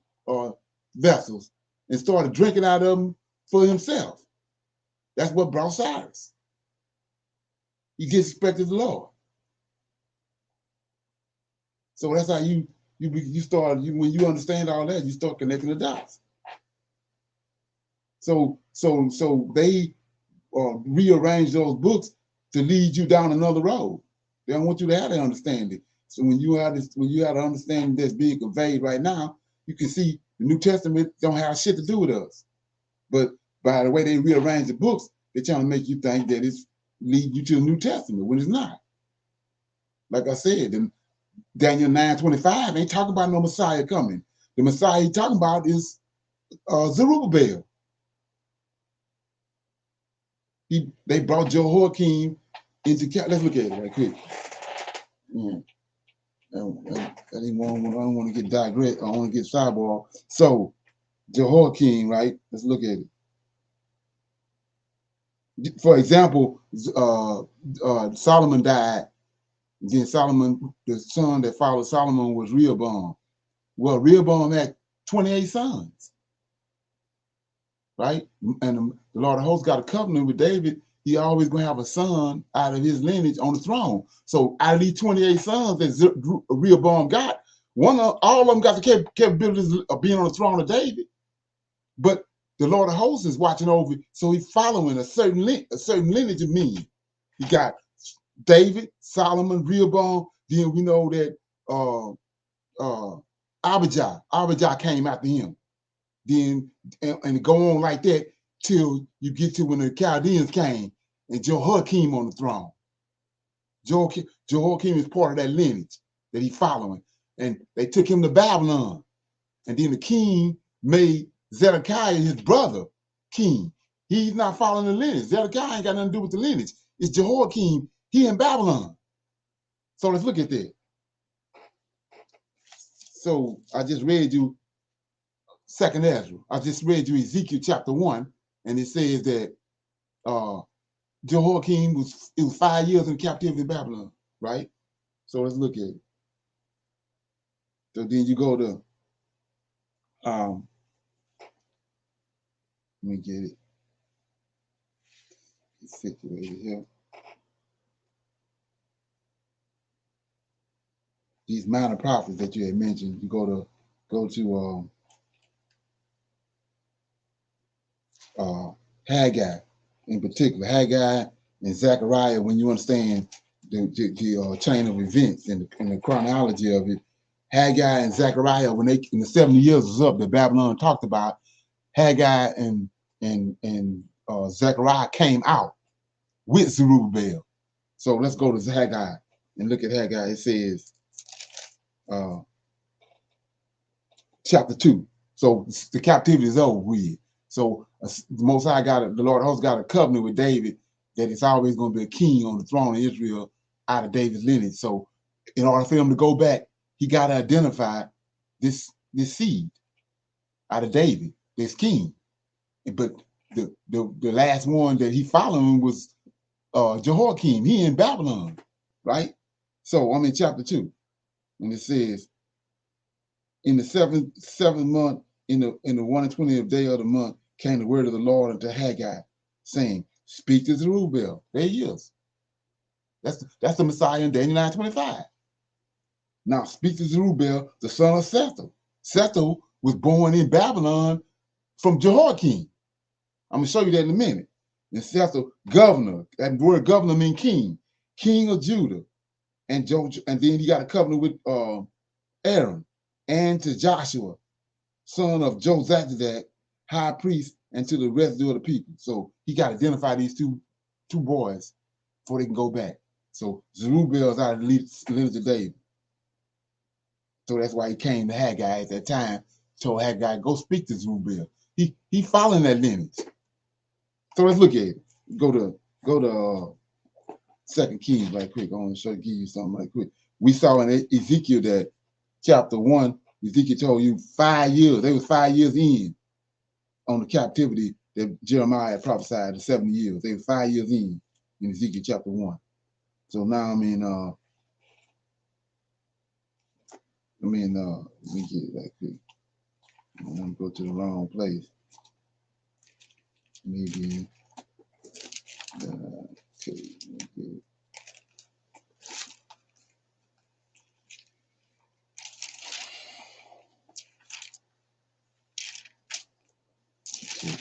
A: vessels and started drinking out of them for himself. That's what brought Cyrus. He disrespected the Lord. So that's how you start, when you understand all that, you start connecting the dots. So they rearrange those books to lead you down another road. They don't want you to have that understanding. So when you have an understanding that's being conveyed right now, you can see the New Testament don't have shit to do with us. But by the way they rearrange the books, they're trying to make you think that it's leading you to the New Testament when it's not. Like I said, in Daniel 9:25 ain't talking about no Messiah coming. The Messiah he's talking about is Zerubbabel. They brought Jehoiakim into. Let's look at it right quick. I don't want to get digress. I don't want to get sidebar. So Jehoiakim, right? Let's look at it. For example, Solomon died. Then Solomon, the son that followed Solomon was Rehoboam. Well, Rehoboam had 28 sons, right? And the Lord of Hosts got a covenant with David. He always gonna have a son out of his lineage on the throne. So out of these 28 sons that Rehoboam got, all of them got the capabilities of being on the throne of David. But the Lord of Hosts is watching over, so he's following a certain lineage of men. He got David, Solomon, Rehoboam. Then we know that Abijah came after him. Then and go on like that till you get to when the Chaldeans came and Jehoiakim on the throne. Jehoiakim is part of that lineage that he's following. And they took him to Babylon. And then the king made Zedekiah his brother king. He's not following the lineage. Zedekiah ain't got nothing to do with the lineage. It's Jehoiakim. He in Babylon. So let's look at that. So I just read you Second Ezra. I just read you Ezekiel chapter 1, and it says that Jehoiakim was 5 years in captivity in Babylon, right? So let's look at it. So then you go to let me get it. It's situated here. These minor prophets that you had mentioned, you go to Haggai in particular, Haggai and Zechariah. When you understand the chain of events and the chronology of it, Haggai and Zechariah, when the 70 years was up that Babylon talked about, Haggai and Zechariah came out with Zerubbabel. So let's go to Haggai and look at Haggai. It says chapter 2. So the captivity is over with. So the Most High the Lord host got a covenant with David that it's always going to be a king on the throne of Israel out of David's lineage. So in order for him to go back, he got to identify this seed out of David, this king. But the last one that he following was Jehoiakim. He in Babylon, right? So I'm in chapter 2, and it says, in the seventh month, in the 120th day of the month, came the word of the Lord unto Haggai, saying, "Speak to Zerubbabel." There he is. That's the Messiah in Daniel 9:25. Now speak to Zerubbabel, the son of Sethel. Sethel was born in Babylon from Jehoiakim. I'm gonna show you that in a minute. And Sethel, governor. That word governor means king, king of Judah, and then he got a covenant with Aaron, and to Joshua, son of Jozadak, high priest, and to the rest of the people. So he got to identify these two boys before they can go back. So Zerubbabel's out of the lineage of David. So that's why he came to Haggai at that time, told Haggai, go speak to Zerubbabel. He following that lineage. So let's look at it. Go to 2 Kings right quick. I want to give you something right quick. We saw in Ezekiel that chapter 1, Ezekiel told you 5 years. They was 5 years in on the captivity that Jeremiah prophesied, the 70 years. They were 5 years in Ezekiel chapter 1. So now let me get it right quick. I'm gonna go to the wrong place. Maybe okay.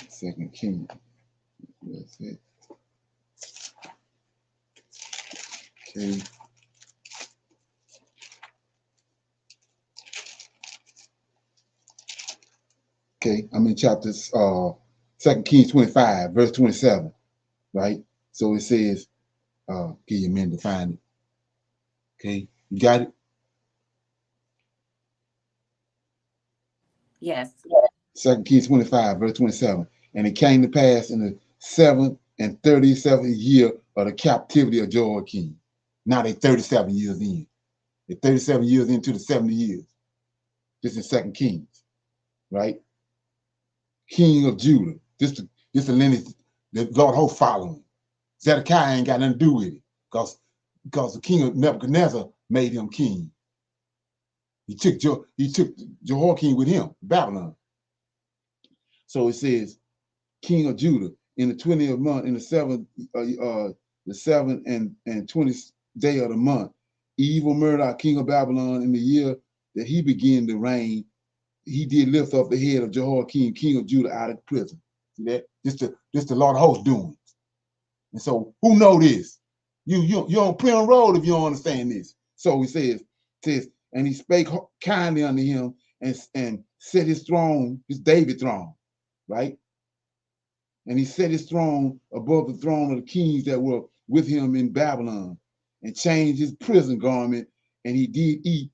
A: Second King. That's it. Okay. Okay, I'm in chapter 2 Kings 25, verse 27, right? So it says, give you a minute to find it. Okay, you got it?
E: Yes.
A: 2 Kings 25, verse 27. And it came to pass in the 7th and 37th year of the captivity of Jehoiakim. Now they 37 years in. They're 37 years into the 70 years. This is 2 Kings, right? King of Judah. This the lineage the Lord host following. Zedekiah ain't got nothing to do with it, because the king of Nebuchadnezzar made him king. He took Jehoiakim with him, Babylon. So it says, King of Judah, in the 20th month, in the 7th and 20th day of the month, evil Merodach, king of Babylon, in the year that he began to reign, he did lift up the head of Jehoiakim, king of Judah, out of prison. See that? This the Lord of hosts doing. And so who know this? You're on Prim Road if you don't understand this. So he says, and he spake kindly unto him and set his throne, his David throne, right? And he set his throne above the throne of the kings that were with him in Babylon, and changed his prison garment, and he did eat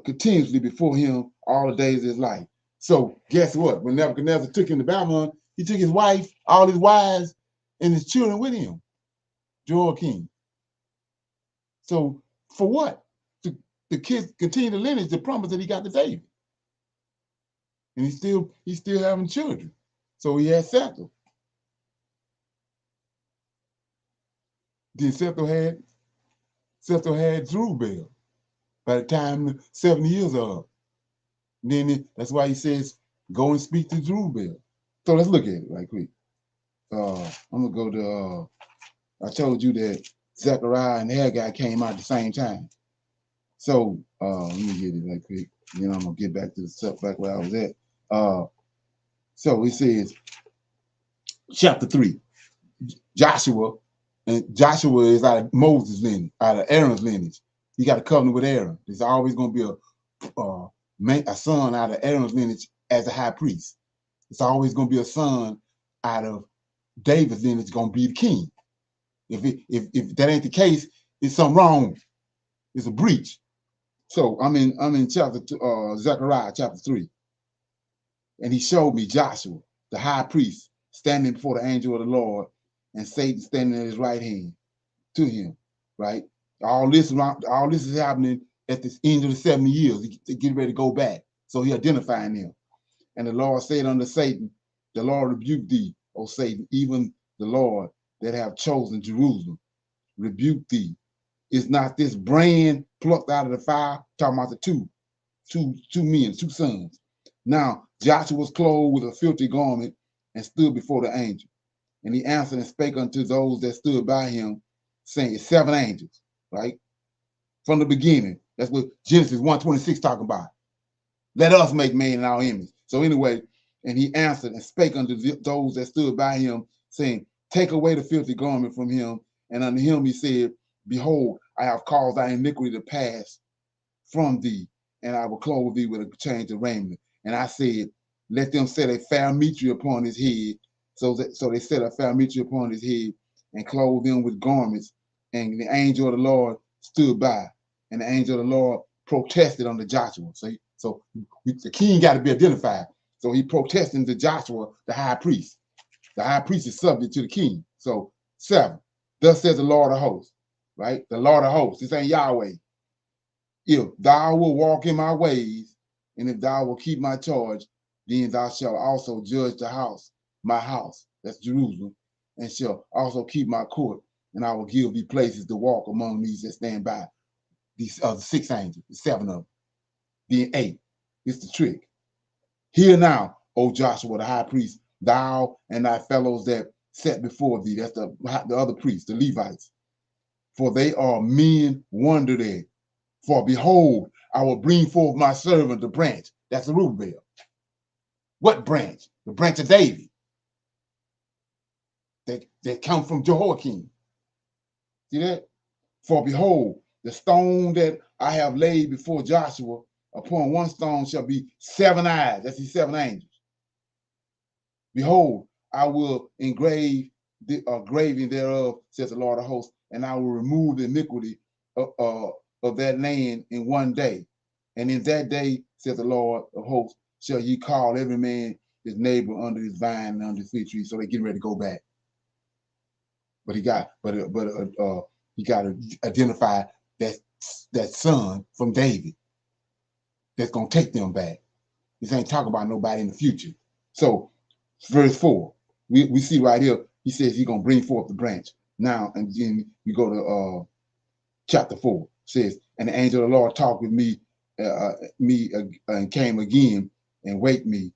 A: continuously before him all the days of his life. So guess what? When Nebuchadnezzar took him to Babylon, he took his wife, all his wives, and his children with him, Jehoiakim. So for what? To kids continue the lineage, the promise that he got to David. and he's still having children. So he had Sethel. Then Sethel had Zerubbabel by the time 70 years are up. And then that's why he says, go and speak to Zerubbabel. So let's look at it right quick. I'm gonna go to I told you that Zechariah and Haggai came out at the same time. So let me get it right quick. Then I'm gonna get back to the stuff back where I was at. So it says chapter 3, Joshua, and Joshua is out of Moses' lineage, out of Aaron's lineage. He got a covenant with Aaron. There's always going to be a son out of Aaron's lineage as a high priest. It's always going to be a son out of David's lineage going to be the king. If that ain't the case, it's something wrong. It's a breach. So I'm in chapter Zechariah chapter 3, and he showed me Joshua, the high priest, standing before the angel of the Lord, and Satan standing at his right hand to him. Right. All this is happening at the end of the 70 years. He get ready to go back. So he identifying them. And the Lord said unto Satan, the Lord rebuke thee, O Satan, even the Lord that have chosen Jerusalem, rebuke thee. Is not this brand plucked out of the fire? Talking about the two men, two sons. Now Joshua was clothed with a filthy garment and stood before the angel. And he answered and spake unto those that stood by him, saying, 7 angels, right? From the beginning. That's what Genesis 1:26 talking about. Let us make man in our image. So anyway, and he answered and spake unto those that stood by him, saying, take away the filthy garment from him. And unto him he said, behold, I have caused thy iniquity to pass from thee, and I will clothe thee with a change of raiment. And I said, let them set a fair mitre upon his head. So they set a fair mitre upon his head and clothed them with garments. And the angel of the Lord stood by, and the angel of the Lord protested unto Joshua. So the king got to be identified. So he protested to Joshua, the high priest. The high priest is subject to the king. So 7, thus says the Lord of hosts, right? The Lord of hosts. This ain't Yahweh. If thou wilt walk in my ways, and if thou wilt keep my charge, then thou shalt also judge the house, my house, that's Jerusalem, and shalt also keep my court, and I will give thee places to walk among these that stand by. These other 6 angels, the 7 of them. Then 8, it's the trick. Hear now, O Joshua the high priest, thou and thy fellows that sat before thee, that's the other priests, the Levites, for they are men wondered at. For behold, I will bring forth my servant, the branch. That's the Zerubbabel. What branch? The branch of David. That come from Jehoiakim. See that? For behold, the stone that I have laid before Joshua, upon one stone shall be 7 eyes. That's the 7 angels. Behold, I will engrave the graving thereof, says the Lord of hosts, and I will remove the iniquity of that land in one day. And in that day, says the Lord of hosts, shall ye call every man his neighbor under his vine and under his fig tree. So they getting ready to go back. But he got to identify that son from David that's gonna take them back. This ain't talking about nobody in the future. So verse 4, we see right here, he says he's gonna bring forth the branch. Now, and then we go to chapter 4, says, and the angel of the Lord talked with me and came again and waked me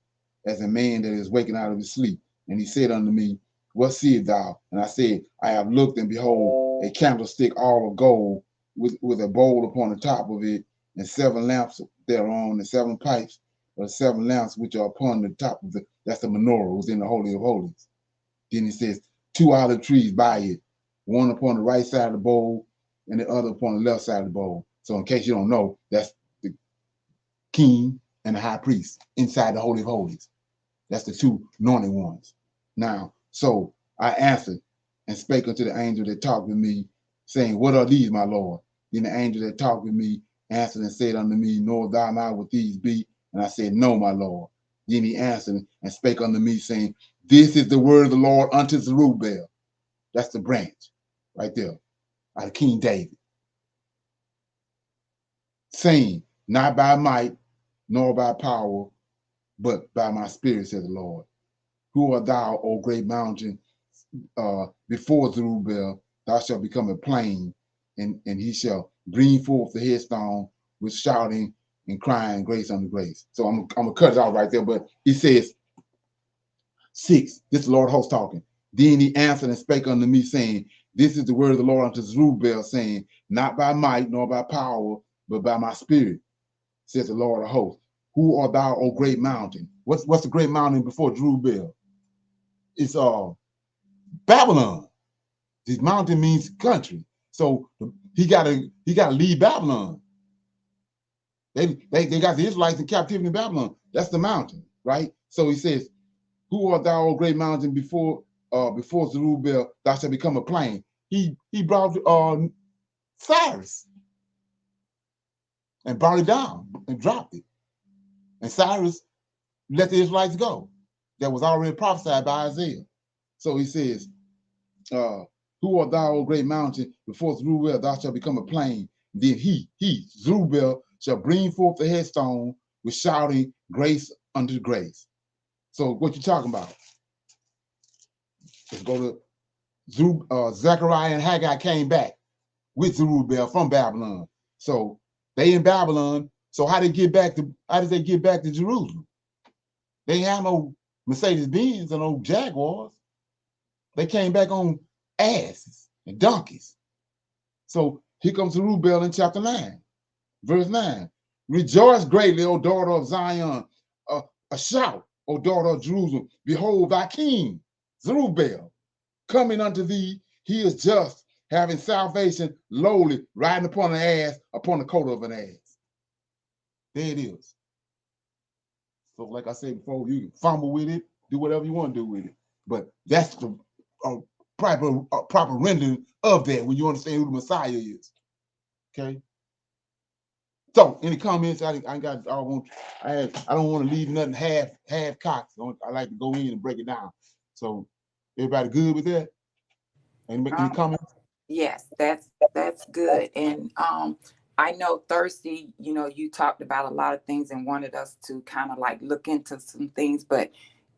A: as a man that is waking out of his sleep. And he said unto me, what seest thou? And I said, I have looked, and behold, a candlestick all of gold with a bowl upon the top of it, and 7 lamps thereon, and 7 pipes of 7 lamps which are upon the top of it. That's the menorah, was in the Holy of Holies. Then it says, 2 olive trees by it, one upon the right side of the bowl, and the other upon the left side of the bowl. So in case you don't know, that's the king and the high priest inside the Holy of Holies. That's the 2 anointed ones. Now, so I answered and spake unto the angel that talked with me, saying, what are these, my Lord? Then the angel that talked with me answered and said unto me, knowest thou not what these be? And I said, no, my Lord. Then he answered and spake unto me, saying, this is the word of the Lord unto Zerubbabel. That's the branch right there, out of King David. Saying, not by might, nor by power, but by my spirit, says the Lord. Who art thou, O great mountain? Before Zerubbabel, thou shalt become a plain, and he shall bring forth the headstone with shouting and crying grace unto grace. So I'm gonna cut it out right there, but he says 6, this is the Lord of hosts talking. Then he answered and spake unto me, saying, this is the word of the Lord unto Zerubbabel, saying, not by might nor by power, but by my spirit, says the Lord of hosts. Who art thou, O great mountain? What's the great mountain before Zerubbabel? It's Babylon. This mountain means country. So he gotta leave Babylon. They got the Israelites in captivity in Babylon. That's the mountain, right? So he says, who art thou, O great mountain, before Zerubbabel, thou shalt become a plain. He brought Cyrus and brought it down and dropped it. And Cyrus let the Israelites go. That was already prophesied by Isaiah. So he says, who art thou, O great mountain? Before Zerubbabel, thou shalt become a plain. Then he, Zerubbabel, shall bring forth the headstone with shouting grace unto grace. So what you talking about? Let's go to Zechariah and Haggai came back with Zerubbabel from Babylon. So they in Babylon. So how did they get back to Jerusalem? They ain't have no Mercedes-Benz and no Jaguars. They came back on asses and donkeys. So here comes Zerubbabel in chapter 9, verse 9. Rejoice greatly, O daughter of Zion. A shout, O daughter of Jerusalem. Behold, thy king, Zerubbabel, coming unto thee. He is just, having salvation, lowly, riding upon an ass, upon the coat of an ass. There it is. So like I said before, you can fumble with it, do whatever you want to do with it. But that's the proper rendering of that when you understand who the Messiah is. Okay. So any comments? I don't want to leave nothing half cocked. I like to go in and break it down. So everybody good with that? Any comments?
E: Yes, that's good. And I know Thursday, you talked about a lot of things and wanted us to kind of like look into some things, but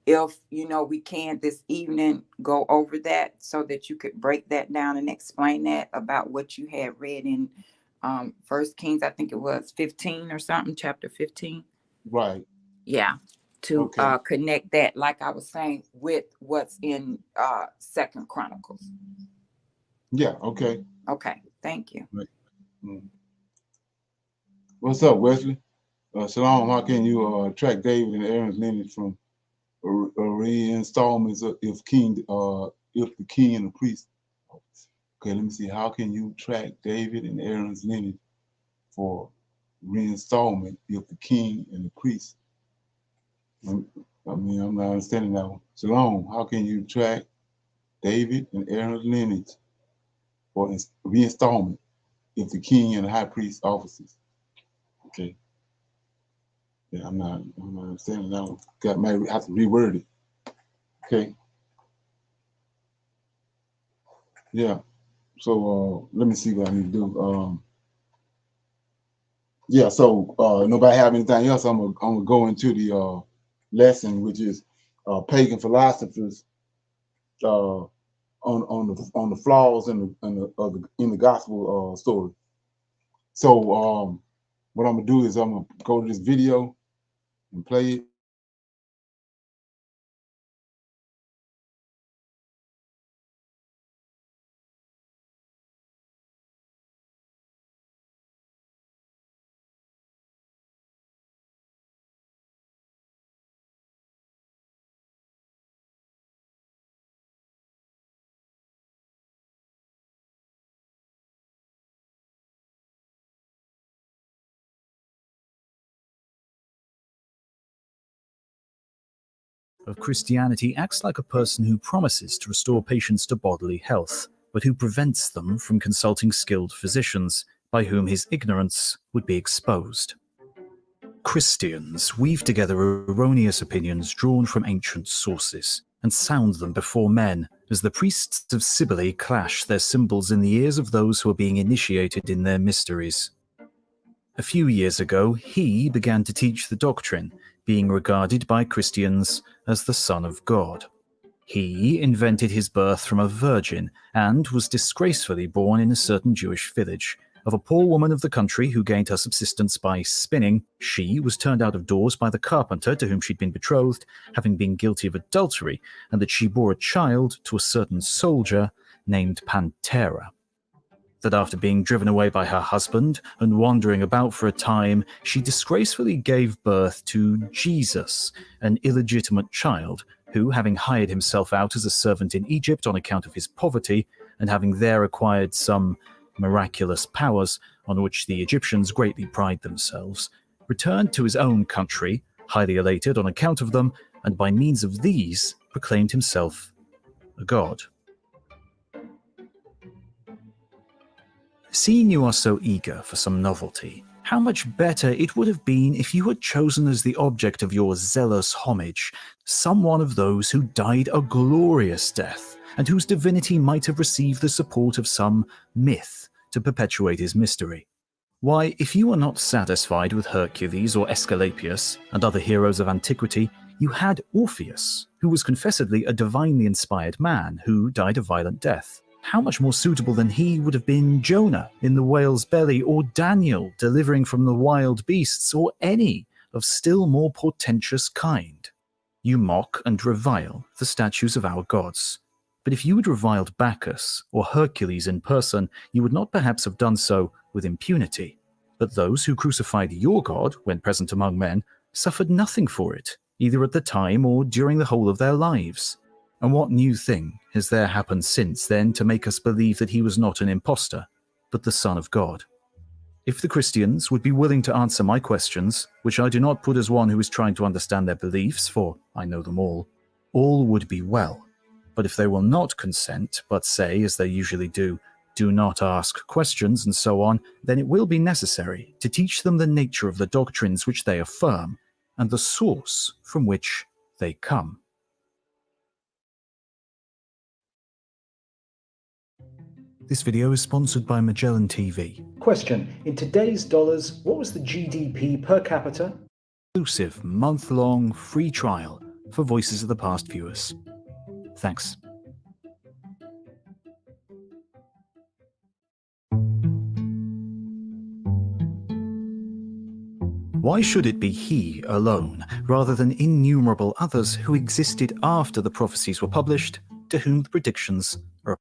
E: if we can this evening go over that so that you could break that down and explain that about what you had read in First Kings, I think it was 15 or something, chapter 15.
A: Right.
E: Yeah. To connect that, like I was saying, with what's in Second Chronicles.
A: Yeah, okay.
E: Okay, thank you.
A: Right. What's up, Wesley? Shalom, how can you track David and Aaron's lineage from reinstallments if the king and the priest? Okay, let me see. How can you track David and Aaron's lineage for reinstallment if the king and the priest? I'm not understanding that one. Shalom, how can you track David and Aaron's lineage for reinstallment if the king and the high priest offices? Okay. Yeah, I'm not understanding that one. Might have to reword it. Okay. Yeah. So let me see what I need to do. Yeah. So nobody have anything else? I'm gonna go into the lesson, which is pagan philosophers on the flaws in the gospel story. So what I'm gonna do is I'm gonna go to this video and play it.
M: Of Christianity acts like a person who promises to restore patients to bodily health, but who prevents them from consulting skilled physicians, by whom his ignorance would be exposed. Christians weave together erroneous opinions drawn from ancient sources, and sound them before men, as the priests of Cybele clash their symbols in the ears of those who are being initiated in their mysteries. A few years ago, he began to teach the doctrine, being regarded by Christians as the Son of God. He invented his birth from a virgin and was disgracefully born in a certain Jewish village. Of a poor woman of the country who gained her subsistence by spinning, she was turned out of doors by the carpenter to whom she'd been betrothed, having been guilty of adultery, and that she bore a child to a certain soldier named Pantera. That after being driven away by her husband and wandering about for a time, she disgracefully gave birth to Jesus, an illegitimate child, who, having hired himself out as a servant in Egypt on account of his poverty, and having there acquired some miraculous powers on which the Egyptians greatly pride themselves, returned to his own country, highly elated on account of them, and by means of these proclaimed himself a god. Seeing you are so eager for some novelty, how much better it would have been if you had chosen as the object of your zealous homage some one of those who died a glorious death, and whose divinity might have received the support of some myth to perpetuate his mystery. Why, if you were not satisfied with Hercules or Aesculapius and other heroes of antiquity, you had Orpheus, who was confessedly a divinely inspired man who died a violent death. How much more suitable than he would have been Jonah in the whale's belly, or Daniel delivering from the wild beasts, or any of still more portentous kind. You mock and revile the statues of our gods. But if you had reviled Bacchus or Hercules in person, you would not perhaps have done so with impunity. But those who crucified your god, when present among men, suffered nothing for it, either at the time or during the whole of their lives. And what new thing has there happened since then to make us believe that he was not an impostor, but the Son of God? If the Christians would be willing to answer my questions, which I do not put as one who is trying to understand their beliefs, for I know them all would be well. But if they will not consent, but say, as they usually do not ask questions and so on, then it will be necessary to teach them the nature of the doctrines which they affirm, and the source from which they come. This video is sponsored by Magellan TV.
N: Question: in today's dollars, what was the GDP per capita?
M: Exclusive month-long free trial for Voices of the Past viewers. Thanks. Why should it be he alone, rather than innumerable others who existed after the prophecies were published, to whom the predictions are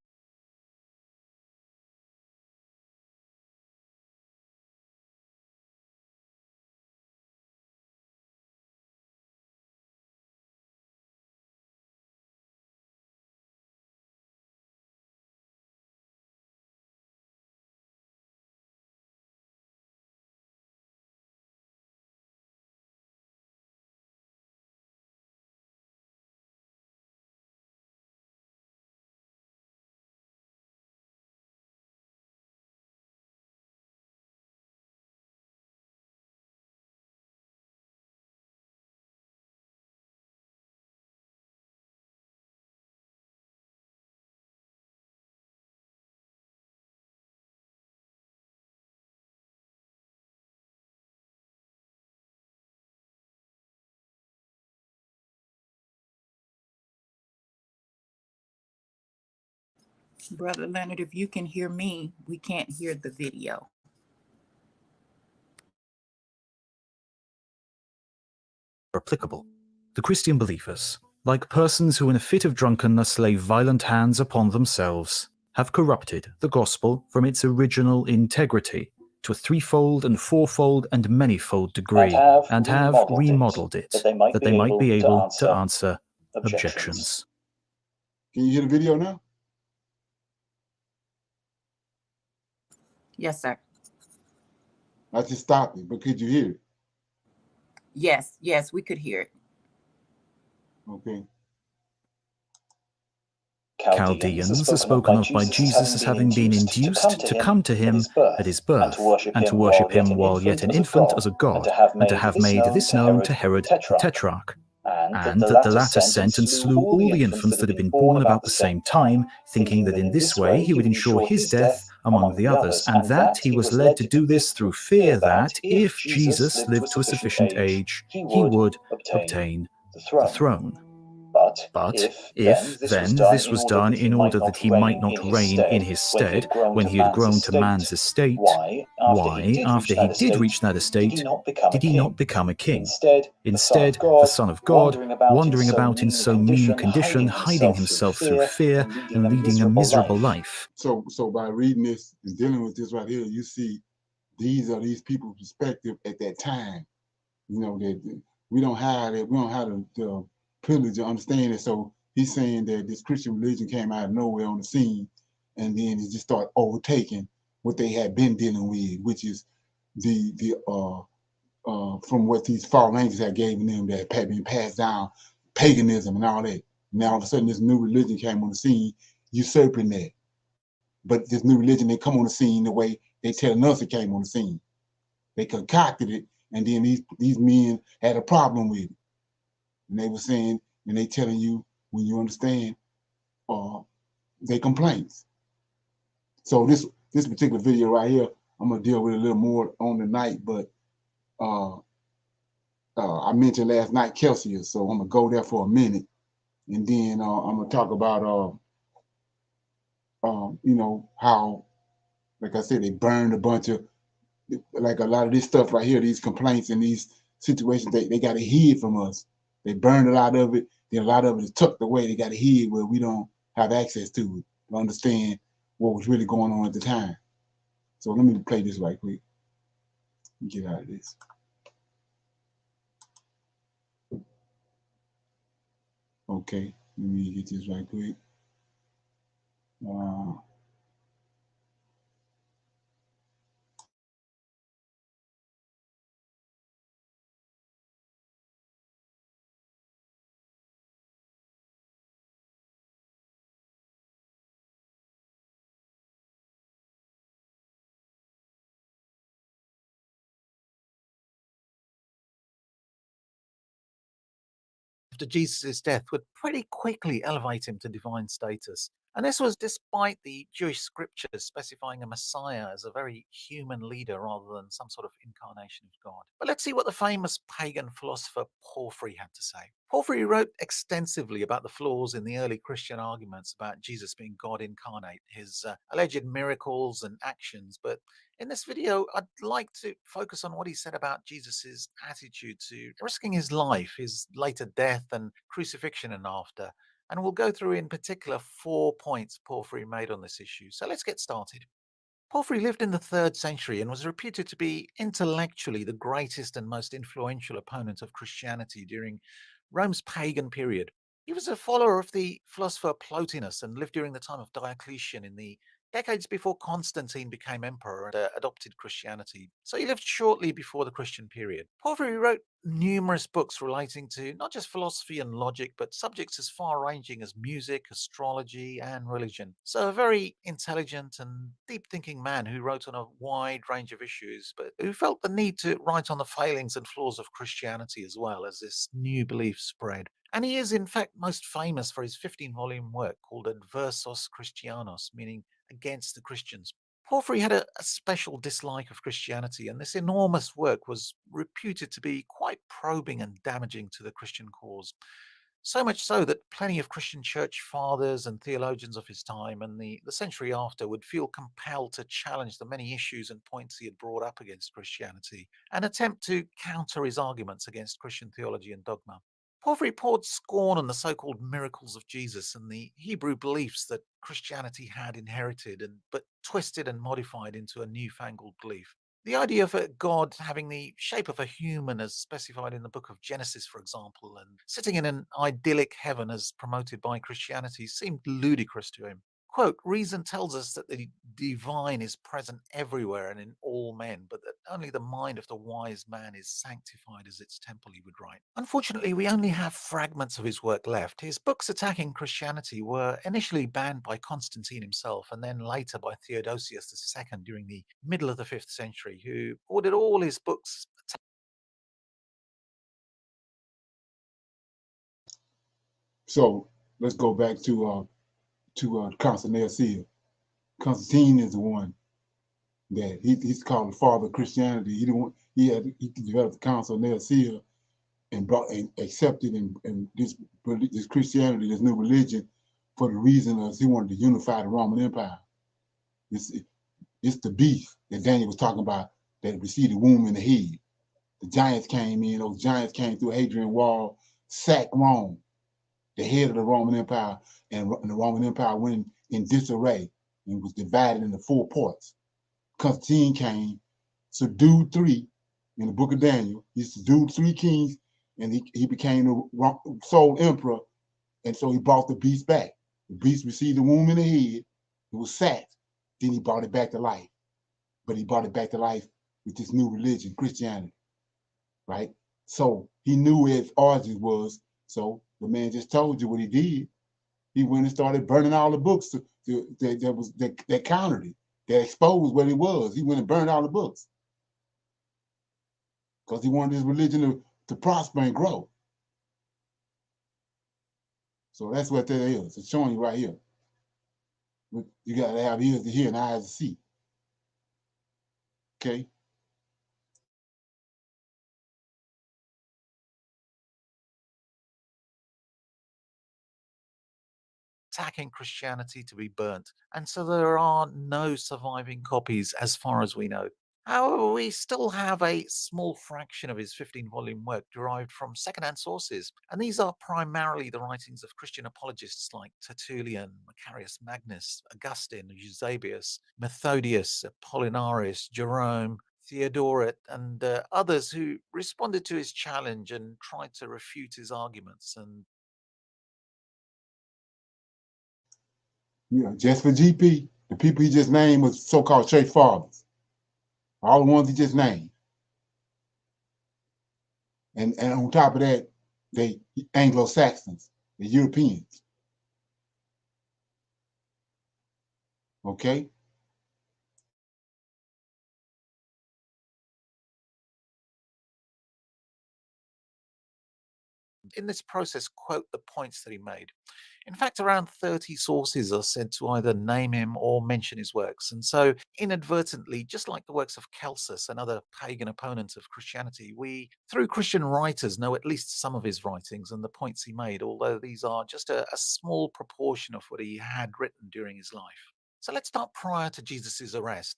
E: Brother Leonard, if you can hear me, we can't hear the video.
M: applicable. The Christian believers, like persons who in a fit of drunkenness lay violent hands upon themselves, have corrupted the gospel from its original integrity to a threefold and fourfold and manyfold degree, and have remodeled it that they might be able to answer objections.
A: Can you hear the video now?
E: Yes, sir.
A: I just stopped it, but could you hear it?
E: Yes, we could hear it.
A: Okay.
M: Chaldeans are spoken of by Jesus as having been induced to come to him at his birth, and to worship him while yet an infant as a god, and to have made this known to Herod the Tetrarch, and that the latter sent and slew all the infants that had been born about the same time, thinking that in this way he would ensure his death among the others, and that he was led to do this through fear that, if Jesus lived to a sufficient age, he would obtain the throne. But if then this was done in order that he might not reign in his stead when he had grown to man's estate, why, after he did reach that estate, did he not become a king? Instead, the Son of God, wandering about in so mean a condition, hiding himself through fear and leading a miserable life.
A: So by reading this and dealing with this right here, you see these are these people's perspective at that time. You know, that we don't have the privilege of understanding it. So he's saying that this Christian religion came out of nowhere on the scene, and then it just started overtaking what they had been dealing with, which is the from what these fallen angels had given them that had been passed down, paganism and all that. Now all of a sudden this new religion came on the scene, usurping that. But this new religion, they come on the scene the way they telling us it came on the scene. They concocted it, and then these men had a problem with it. And they were saying, and they telling you, when you understand, their complaints. So this particular video right here, I'm gonna deal with a little more on tonight, but I mentioned last night Celsius, so I'm gonna go there for a minute, and then I'm gonna talk about you know, how, like I said, they burned a bunch of, like a lot of this stuff right here, these complaints and these situations, they got it hid from us. They burned a lot of it, then a lot of it is tucked away. They got it hid where we don't have access to it to understand what was really going on at the time. So let me play this right quick. Get out of this. Okay, let me get this right quick.
O: After Jesus' death would pretty quickly elevate him to divine status. And this was despite the Jewish scriptures specifying a Messiah as a very human leader rather than some sort of incarnation of God. But let's see what the famous pagan philosopher Porphyry had to say. Porphyry wrote extensively about the flaws in the early Christian arguments about Jesus being God incarnate, his alleged miracles and actions, but in this video, I'd like to focus on what he said about Jesus' attitude to risking his life, his later death and crucifixion and after. And we'll go through in particular 4 points Porphyry made on this issue. So let's get started. Porphyry lived in the 3rd century and was reputed to be intellectually the greatest and most influential opponent of Christianity during Rome's pagan period. He was a follower of the philosopher Plotinus and lived during the time of Diocletian in the decades before Constantine became emperor and adopted Christianity. So he lived shortly before the Christian period. Porphyry wrote numerous books relating to not just philosophy and logic, but subjects as far-ranging as music, astrology, and religion. So a very intelligent and deep-thinking man who wrote on a wide range of issues, but who felt the need to write on the failings and flaws of Christianity as well as this new belief spread. And he is, in fact, most famous for his 15-volume work called Adversos Christianos, meaning against the Christians. Porphyry had a special dislike of Christianity, and this enormous work was reputed to be quite probing and damaging to the Christian cause. So much so that plenty of Christian church fathers and theologians of his time and the century after would feel compelled to challenge the many issues and points he had brought up against Christianity and attempt to counter his arguments against Christian theology and dogma. Porphyry poured scorn on the so-called miracles of Jesus and the Hebrew beliefs that Christianity had inherited but twisted and modified into a newfangled belief. The idea of a God having the shape of a human as specified in the book of Genesis, for example, and sitting in an idyllic heaven as promoted by Christianity seemed ludicrous to him. Quote, reason tells us that the divine is present everywhere and in all men, but that only the mind of the wise man is sanctified as its temple, he would write. Unfortunately, we only have fragments of his work left. His books attacking Christianity were initially banned by Constantine himself and then later by Theodosius II during the middle of the 5th century, who ordered all his books.
A: So let's go back to Constantine. Constantine is the one that he's called the father of Christianity. He developed the Council of Nicaea and brought and accepted and this Christianity, this new religion, for the reason of he wanted to unify the Roman Empire. It's the beast that Daniel was talking about that received the womb and the head. The giants came in, those giants came through Hadrian Wall, sacked Rome, the head of the Roman Empire, and the Roman Empire went in disarray and was divided into 4 parts. Constantine came, subdued 3 in the book of Daniel. He subdued 3 kings, and he became the sole emperor, and so he brought the beast back. The beast received the womb and the head, it was sacked, then he brought it back to life. But he brought it back to life with this new religion, Christianity, right? So he knew where his origins was, so the man just told you what he did. He went and started burning all the books that countered it, that exposed what it was. He went and burned all the books because he wanted his religion to prosper and grow. So that's what that is. It's showing you right here. You got to have ears to hear and eyes to see. Okay?
O: Attacking Christianity to be burnt, and so there are no surviving copies as far as we know. However, we still have a small fraction of his 15-volume work derived from second-hand sources, and these are primarily the writings of Christian apologists like Tertullian, Macarius Magnus, Augustine, Eusebius, Methodius, Apollinaris, Jerome, Theodoret, and others who responded to his challenge and tried to refute his arguments. And
A: yeah, just for GP, the people he just named was so-called church fathers. All the ones he just named. And on top of that, they Anglo-Saxons, the Europeans. Okay?
O: in this process, quote the points that he made. In fact, around 30 sources are said to either name him or mention his works. And so, inadvertently, just like the works of Celsus, another pagan opponent of Christianity, we, through Christian writers, know at least some of his writings and the points he made, although these are just a small proportion of what he had written during his life. So let's start prior to Jesus' arrest.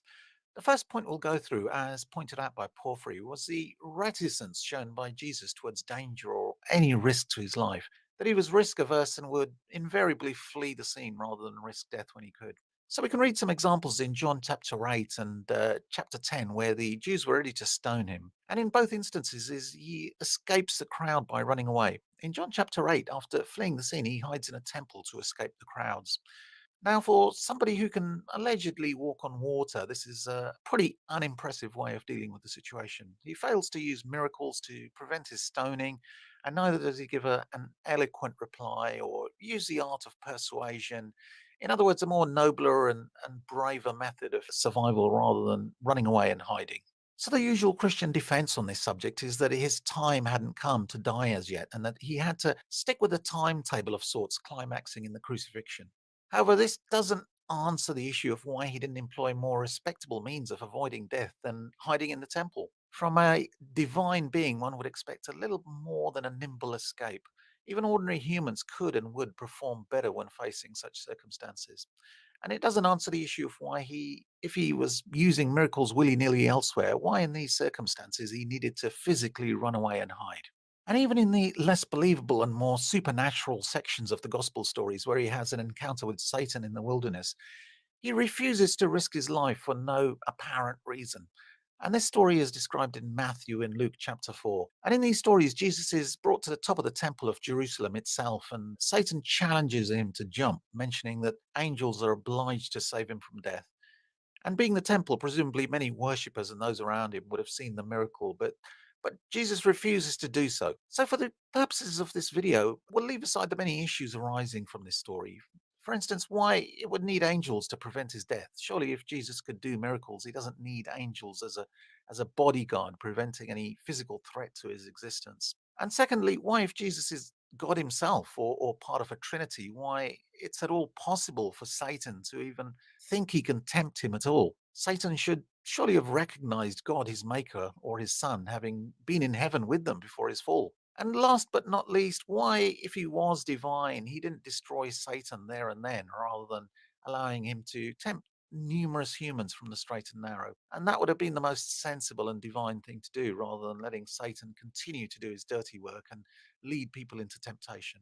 O: The first point we'll go through, as pointed out by Porphyry, was the reticence shown by Jesus towards danger or any risk to his life, that he was risk averse and would invariably flee the scene rather than risk death when he could. So we can read some examples in John chapter 8 and chapter 10 where the Jews were ready to stone him. And in both instances, he escapes the crowd by running away. In John chapter 8, after fleeing the scene, he hides in a temple to escape the crowds. Now, for somebody who can allegedly walk on water, this is a pretty unimpressive way of dealing with the situation. He fails to use miracles to prevent his stoning, and neither does he give an eloquent reply or use the art of persuasion. In other words, a more nobler and braver method of survival rather than running away and hiding. So the usual Christian defense on this subject is that his time hadn't come to die as yet, and that he had to stick with a timetable of sorts, climaxing in the crucifixion. However, this doesn't answer the issue of why he didn't employ more respectable means of avoiding death than hiding in the temple. From a divine being, one would expect a little more than a nimble escape. Even ordinary humans could and would perform better when facing such circumstances. And it doesn't answer the issue of why if he was using miracles willy-nilly elsewhere, why in these circumstances he needed to physically run away and hide. And even in the less believable and more supernatural sections of the gospel stories, where he has an encounter with Satan in the wilderness, he refuses to risk his life for no apparent reason. And this story is described in Matthew and Luke chapter 4. And in these stories, Jesus is brought to the top of the temple of Jerusalem itself, and Satan challenges him to jump, mentioning that angels are obliged to save him from death. And being the temple, presumably many worshippers and those around him would have seen the miracle, but Jesus refuses to do so. So for the purposes of this video, we'll leave aside the many issues arising from this story. For instance, why it would need angels to prevent his death. Surely if Jesus could do miracles, he doesn't need angels as a bodyguard preventing any physical threat to his existence. And secondly, why if Jesus is God himself or part of a trinity, why it's at all possible for Satan to even think he can tempt him at all. Satan should surely have recognized God, his maker, or his son, having been in heaven with them before his fall. And last but not least, why, if he was divine, he didn't destroy Satan there and then, rather than allowing him to tempt numerous humans from the straight and narrow. And that would have been the most sensible and divine thing to do, rather than letting Satan continue to do his dirty work and lead people into temptation.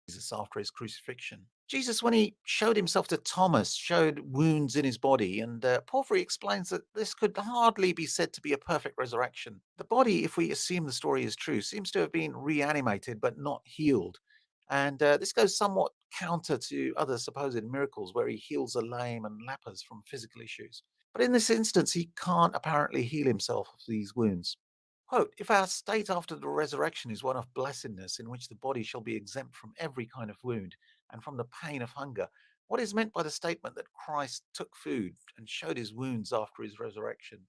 O: Jesus after his crucifixion. Jesus, when he showed himself to Thomas, showed wounds in his body, and Porphyry explains that this could hardly be said to be a perfect resurrection. The body, if we assume the story is true, seems to have been reanimated but not healed. And this goes somewhat counter to other supposed miracles where he heals the lame and lepers from physical issues. But in this instance, he can't apparently heal himself of these wounds. Quote, if our state after the resurrection is one of blessedness, in which the body shall be exempt from every kind of wound and from the pain of hunger, what is meant by the statement that Christ took food and showed his wounds after his resurrection?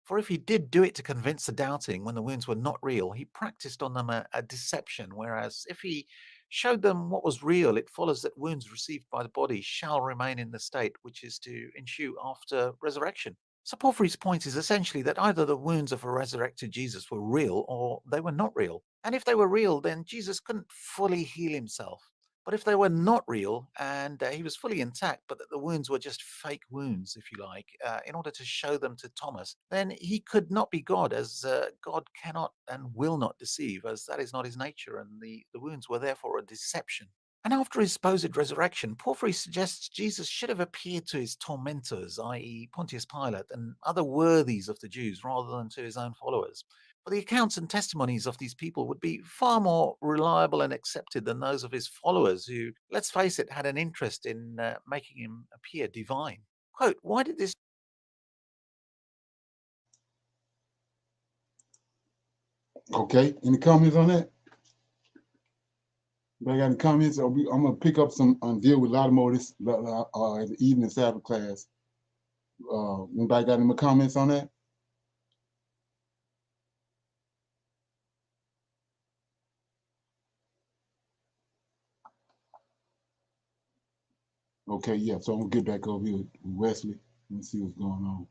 O: For if he did do it to convince the doubting when the wounds were not real, he practiced on them a deception, whereas if he showed them what was real, it follows that wounds received by the body shall remain in the state which is to ensue after resurrection. So Porphyry's point is essentially that either the wounds of a resurrected Jesus were real or they were not real. And if they were real, then Jesus couldn't fully heal himself. But if they were not real and he was fully intact, but that the wounds were just fake wounds, if you like, in order to show them to Thomas, then he could not be God, as God cannot and will not deceive, as that is not his nature, and the wounds were therefore a deception. And after his supposed resurrection, Porphyry suggests Jesus should have appeared to his tormentors, i.e. Pontius Pilate, and other worthies of the Jews, rather than to his own followers. But the accounts and testimonies of these people would be far more reliable and accepted than those of his followers, who, let's face it, had an interest in making him appear divine. Quote, why did this...
A: Okay, any comments on that? Anybody got any comments? I'm going to pick up some and deal with a lot more of this at the evening Sabbath class. Anybody got any more comments on that? Okay, yeah, so I'm going to get back over here with Wesley and see what's going on.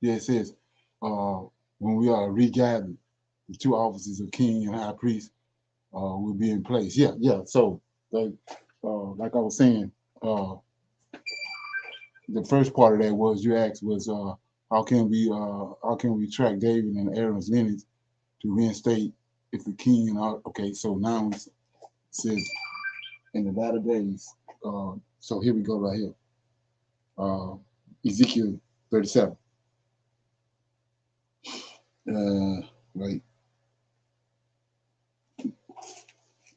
A: Yeah, it says, when we are regathered, the two offices of king and high priest will be in place. Yeah. So, like I was saying, the first part of that was you asked was how can we track David and Aaron's lineage to reinstate if the king? Okay, so now it says in the latter days. So here we go right here. Ezekiel 37. Right.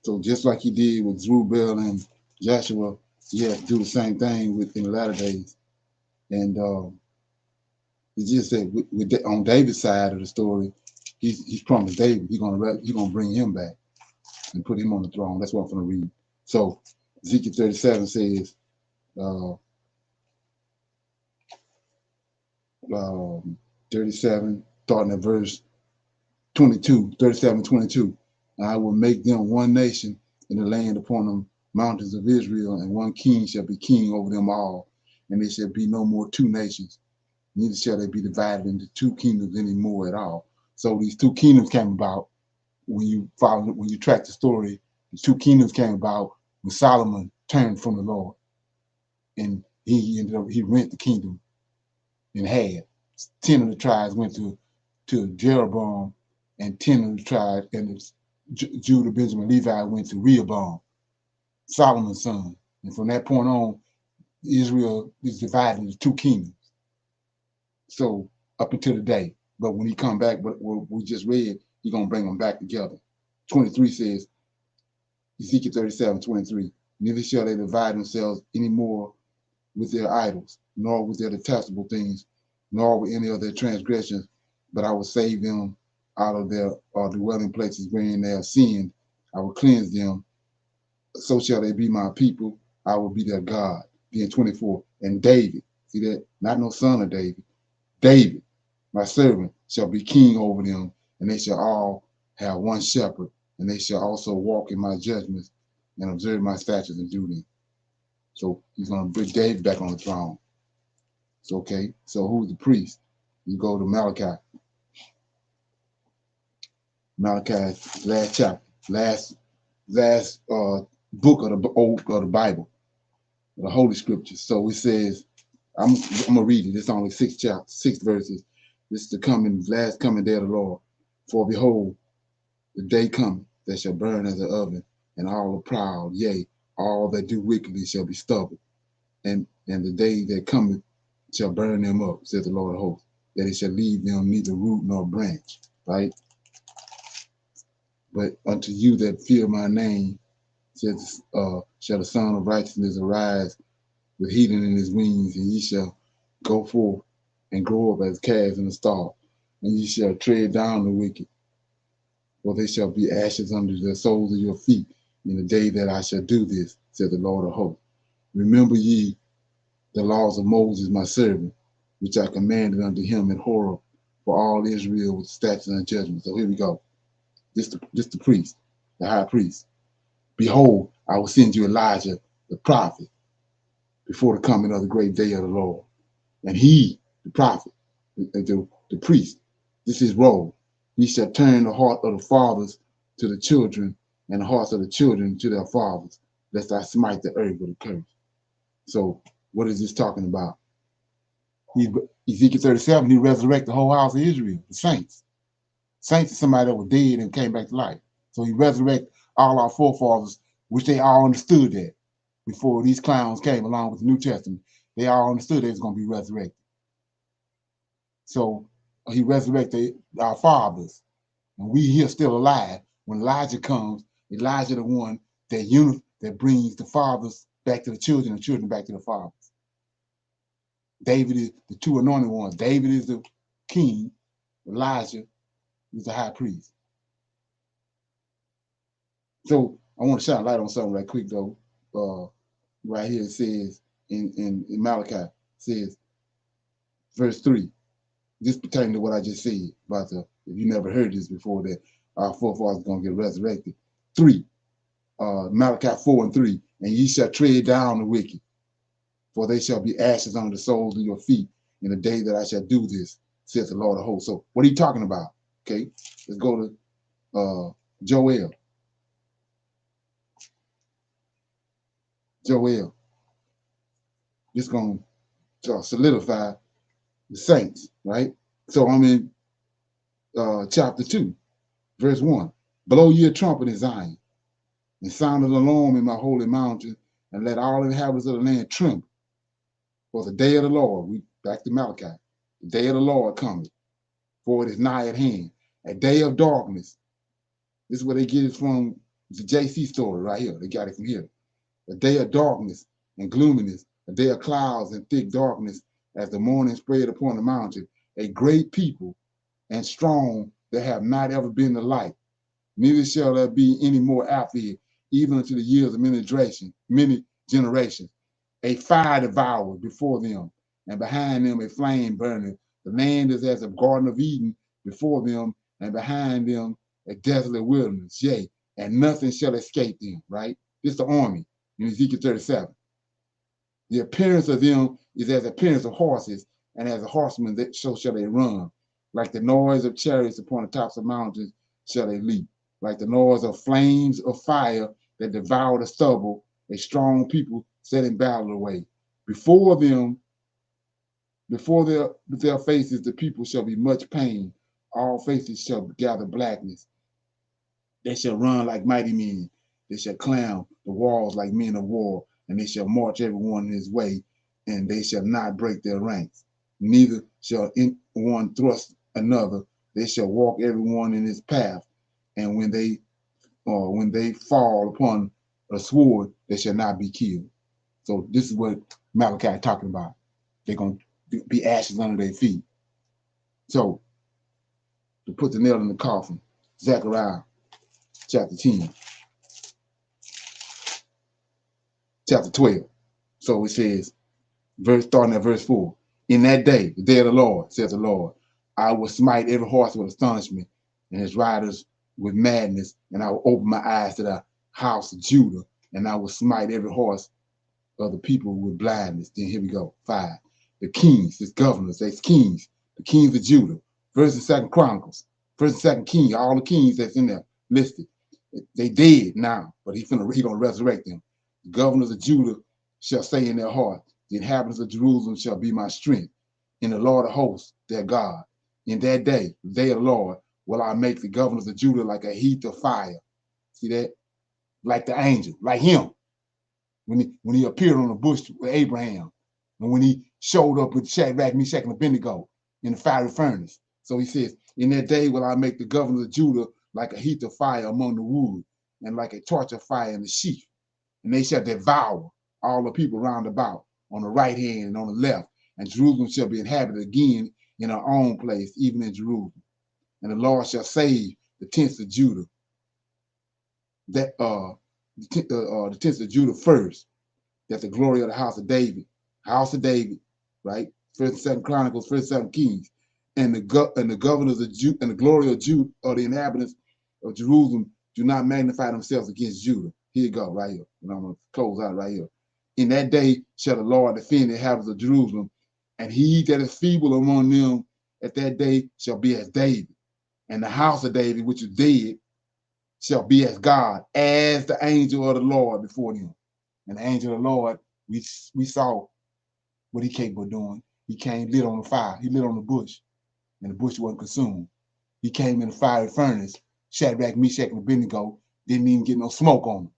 A: So just like he did with Zerubbabel and Joshua, he had to do the same thing in the latter days. And he just said on David's side of the story, he's promised David he's gonna bring him back and put him on the throne. That's what I'm gonna read. So Ezekiel 37 says, 37, starting at verse 22, 37, 22. I will make them one nation in the land upon the mountains of Israel, and one king shall be king over them all, and there shall be no more two nations, neither shall they be divided into two kingdoms anymore at all. So these two kingdoms came about when you track the story. The two kingdoms came about when Solomon turned from the Lord, and he rent the kingdom in half. 10 of the tribes went to Jeroboam, and 10 of the tribes, and Judah, Benjamin, Levi went to Rehoboam, Solomon's son. And from that point on, Israel is divided into two kingdoms. So up until today. But when he come back, what we just read, he's going to bring them back together. 23 says, Ezekiel 37, 23, neither shall they divide themselves anymore with their idols, nor with their detestable things, nor with any of their transgressions, but I will save them out of their dwelling places wherein they have sinned. I will cleanse them. So shall they be my people. I will be their God. Then 24, and David, see that? Not no son of David. David, my servant, shall be king over them, and they shall all have one shepherd, and they shall also walk in my judgments and observe my statutes and do them. So he's going to bring David back on the throne. Okay, so who's the priest? You go to Malachi. Malachi, last chapter, last book of the Bible, the Holy Scriptures. So it says, I'm gonna read it. It's only 6 verses. This is the last coming day of the Lord. For behold, the day coming that shall burn as an oven, and all the proud, yea, all that do wickedly shall be stubble. And the day that cometh shall burn them up, says the Lord of hosts, that it shall leave them neither root nor branch. Right? But unto you that fear my name, says, shall the Son of Righteousness arise with healing in his wings, and ye shall go forth and grow up as calves in the stall, and ye shall tread down the wicked, for they shall be ashes under the soles of your feet in the day that I shall do this, said the Lord of hosts. Remember ye the laws of Moses my servant, which I commanded unto him in Horeb for all Israel with statutes and judgments. So here we go. This the priest, the high priest. Behold, I will send you Elijah, the prophet, before the coming of the great day of the Lord. And he, the prophet, the priest, this is his role. He shall turn the heart of the fathers to the children, and the hearts of the children to their fathers, lest I smite the earth with a curse. So what is this talking about? Ezekiel 37, he resurrected the whole house of Israel, the saints. Saints is somebody that was dead and came back to life. So he resurrected all our forefathers, which they all understood that before these clowns came along with the New Testament. They all understood they was going to be resurrected. So he resurrected our fathers, and we here still alive. When Elijah comes, Elijah the one that brings the fathers back to the children and children back to the fathers. David is the two anointed ones. David is the king. Elijah is the high priest. So I want to shine a light on something right quick though. Right here it says in Malachi, says verse 3. This pertaining to what I just said about if you never heard this before, that our forefathers are going to get resurrected. 3, Malachi 4:3, and ye shall tread down the wicked, for they shall be ashes under the soles of your feet in the day that I shall do this, says the Lord of hosts. So what are you talking about? Okay, let's go to Joel. Joel. It's going to solidify the saints, right? So I'm in chapter 2, verse 1. Blow ye a trumpet in Zion, and sound an alarm in my holy mountain, and let all inhabitants of the land tremble. For the day of the Lord, we back to Malachi, the day of the Lord cometh, for it is nigh at hand. A day of darkness. This is where they get it from, the JC story right here. They got it from here. A day of darkness and gloominess, a day of clouds and thick darkness, as the morning spread upon the mountain. A great people and strong that have not ever been the light. Neither shall there be any more after it, even unto the years of many generations. A fire devoured before them, and behind them a flame burning. The land is as a garden of Eden before them, and behind them a desolate wilderness. Yea, and nothing shall escape them, right? This is the army in Ezekiel 37. The appearance of them is as the appearance of horses, and as a horseman, so shall they run. Like the noise of chariots upon the tops of mountains shall they leap. Like the noise of flames of fire that devour the stubble, a strong people set in battle array. Before them, before their faces, the people shall be much pain. All faces shall gather blackness. They shall run like mighty men. They shall climb the walls like men of war, and they shall march everyone in his way, and they shall not break their ranks. Neither shall one thrust another. They shall walk everyone in his path, and when they fall upon a sword, they shall not be killed. So this is what Malachi is talking about. They're going to be ashes under their feet. So to put the nail in the coffin, Zechariah chapter 10, chapter 12. So it says, starting at verse 4. In that day, the day of the Lord, says the Lord, I will smite every horse with astonishment, and his riders with madness, and I will open my eyes to the house of Judah, and I will smite every horse of the people with blindness. Then here we go, 5. the kings, his governors, his kings, the kings of Judah. First and Second Chronicles, First and Second King, all the kings that's in there listed. They dead now, but he gonna resurrect them. The governors of Judah shall say in their heart, the inhabitants of Jerusalem shall be my strength. In the Lord of hosts, their God. In that day, the day of the Lord, will I make the governors of Judah like a heath of fire. See that? Like the angel, like him. When he appeared on the bush with Abraham, and when he showed up with Shadrach, Meshach, and Abednego in the fiery furnace. So he says, in that day will I make the governors of Judah like a heath of fire among the wood, and like a torch of fire in the sheaf. And they shall devour all the people round about on the right hand and on the left. And Jerusalem shall be inhabited again in her own place, even in Jerusalem. And the Lord shall save the tents of Judah, that the tents of Judah first, that the glory of the house of David, right? First and Second Chronicles, First and Second Kings, and the governors of Judah and the glory of Judah, or the inhabitants of Jerusalem, do not magnify themselves against Judah. Here you go, right here. And I'm gonna close out right here. In that day shall the Lord defend the inhabitants of Jerusalem, and he that is feeble among them at that day shall be as David, and the house of David, which is dead, shall be as God, as the angel of the Lord before them. And the angel of the Lord, we saw what he capable of doing. He came, lit on the fire. He lit on the bush, and the bush wasn't consumed. He came in the fiery furnace. Shadrach, Meshach, and Abednego didn't even get no smoke on them.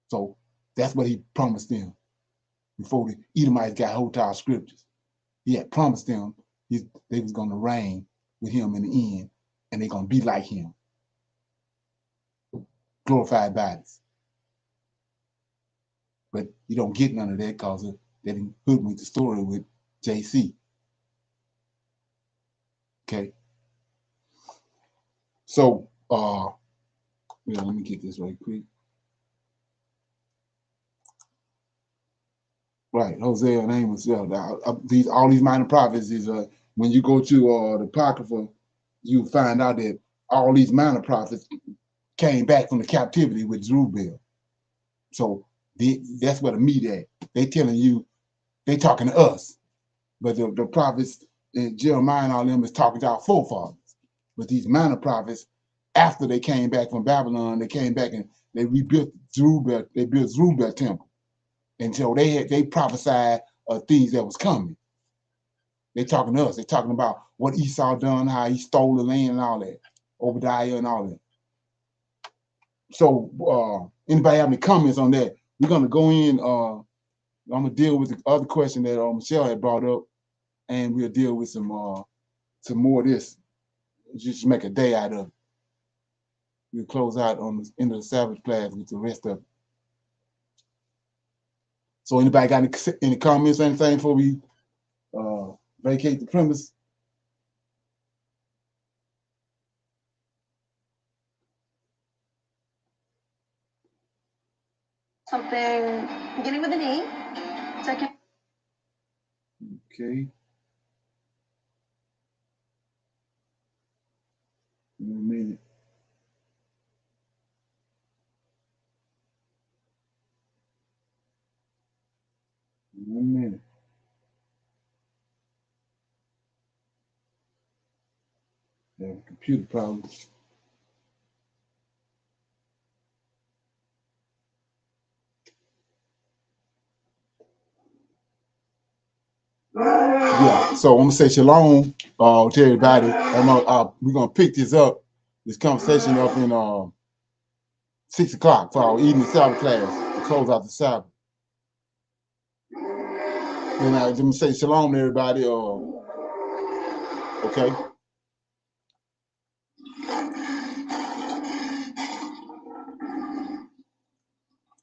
A: So that's what he promised them before the Edomites got hold of our scriptures. He had promised them they was going to reign with him in the end, and they're going to be like him. Glorified bodies. But you don't get none of that because they didn't hoodwink the story with JC. Okay. So, let me get this right quick. Right, Hosea and Amos. Yeah, all these minor prophets is when you go to the Apocrypha, you find out that all these minor prophets came back from the captivity with Zerubbabel. So that's where the meat at. They telling you, they talking to us, but the prophets and Jeremiah and all them is talking to our forefathers. But these minor prophets, after they came back from Babylon, they came back and they rebuilt Zerubbabel. They built Zerubbabel temple. And so they prophesied things that was coming. They talking to us. They talking about what Esau done, how he stole the land and all that, Obadiah and all that. So anybody have any comments on that? We're gonna go in. I'm gonna deal with the other question that Michelle had brought up, and we'll deal with some more of this. Just make a day out of it. We'll close out on the end of the Sabbath class with the rest of it. So anybody got any comments or anything before we vacate the premise?
P: Something beginning with an E. Second.
A: Okay. In a minute. In a minute. Yeah, computer problems. Yeah, so I'm gonna say shalom to everybody. We're gonna pick this conversation up in 6 o'clock for our evening Sabbath class to close out the Sabbath. And I'm gonna say shalom to everybody. Okay.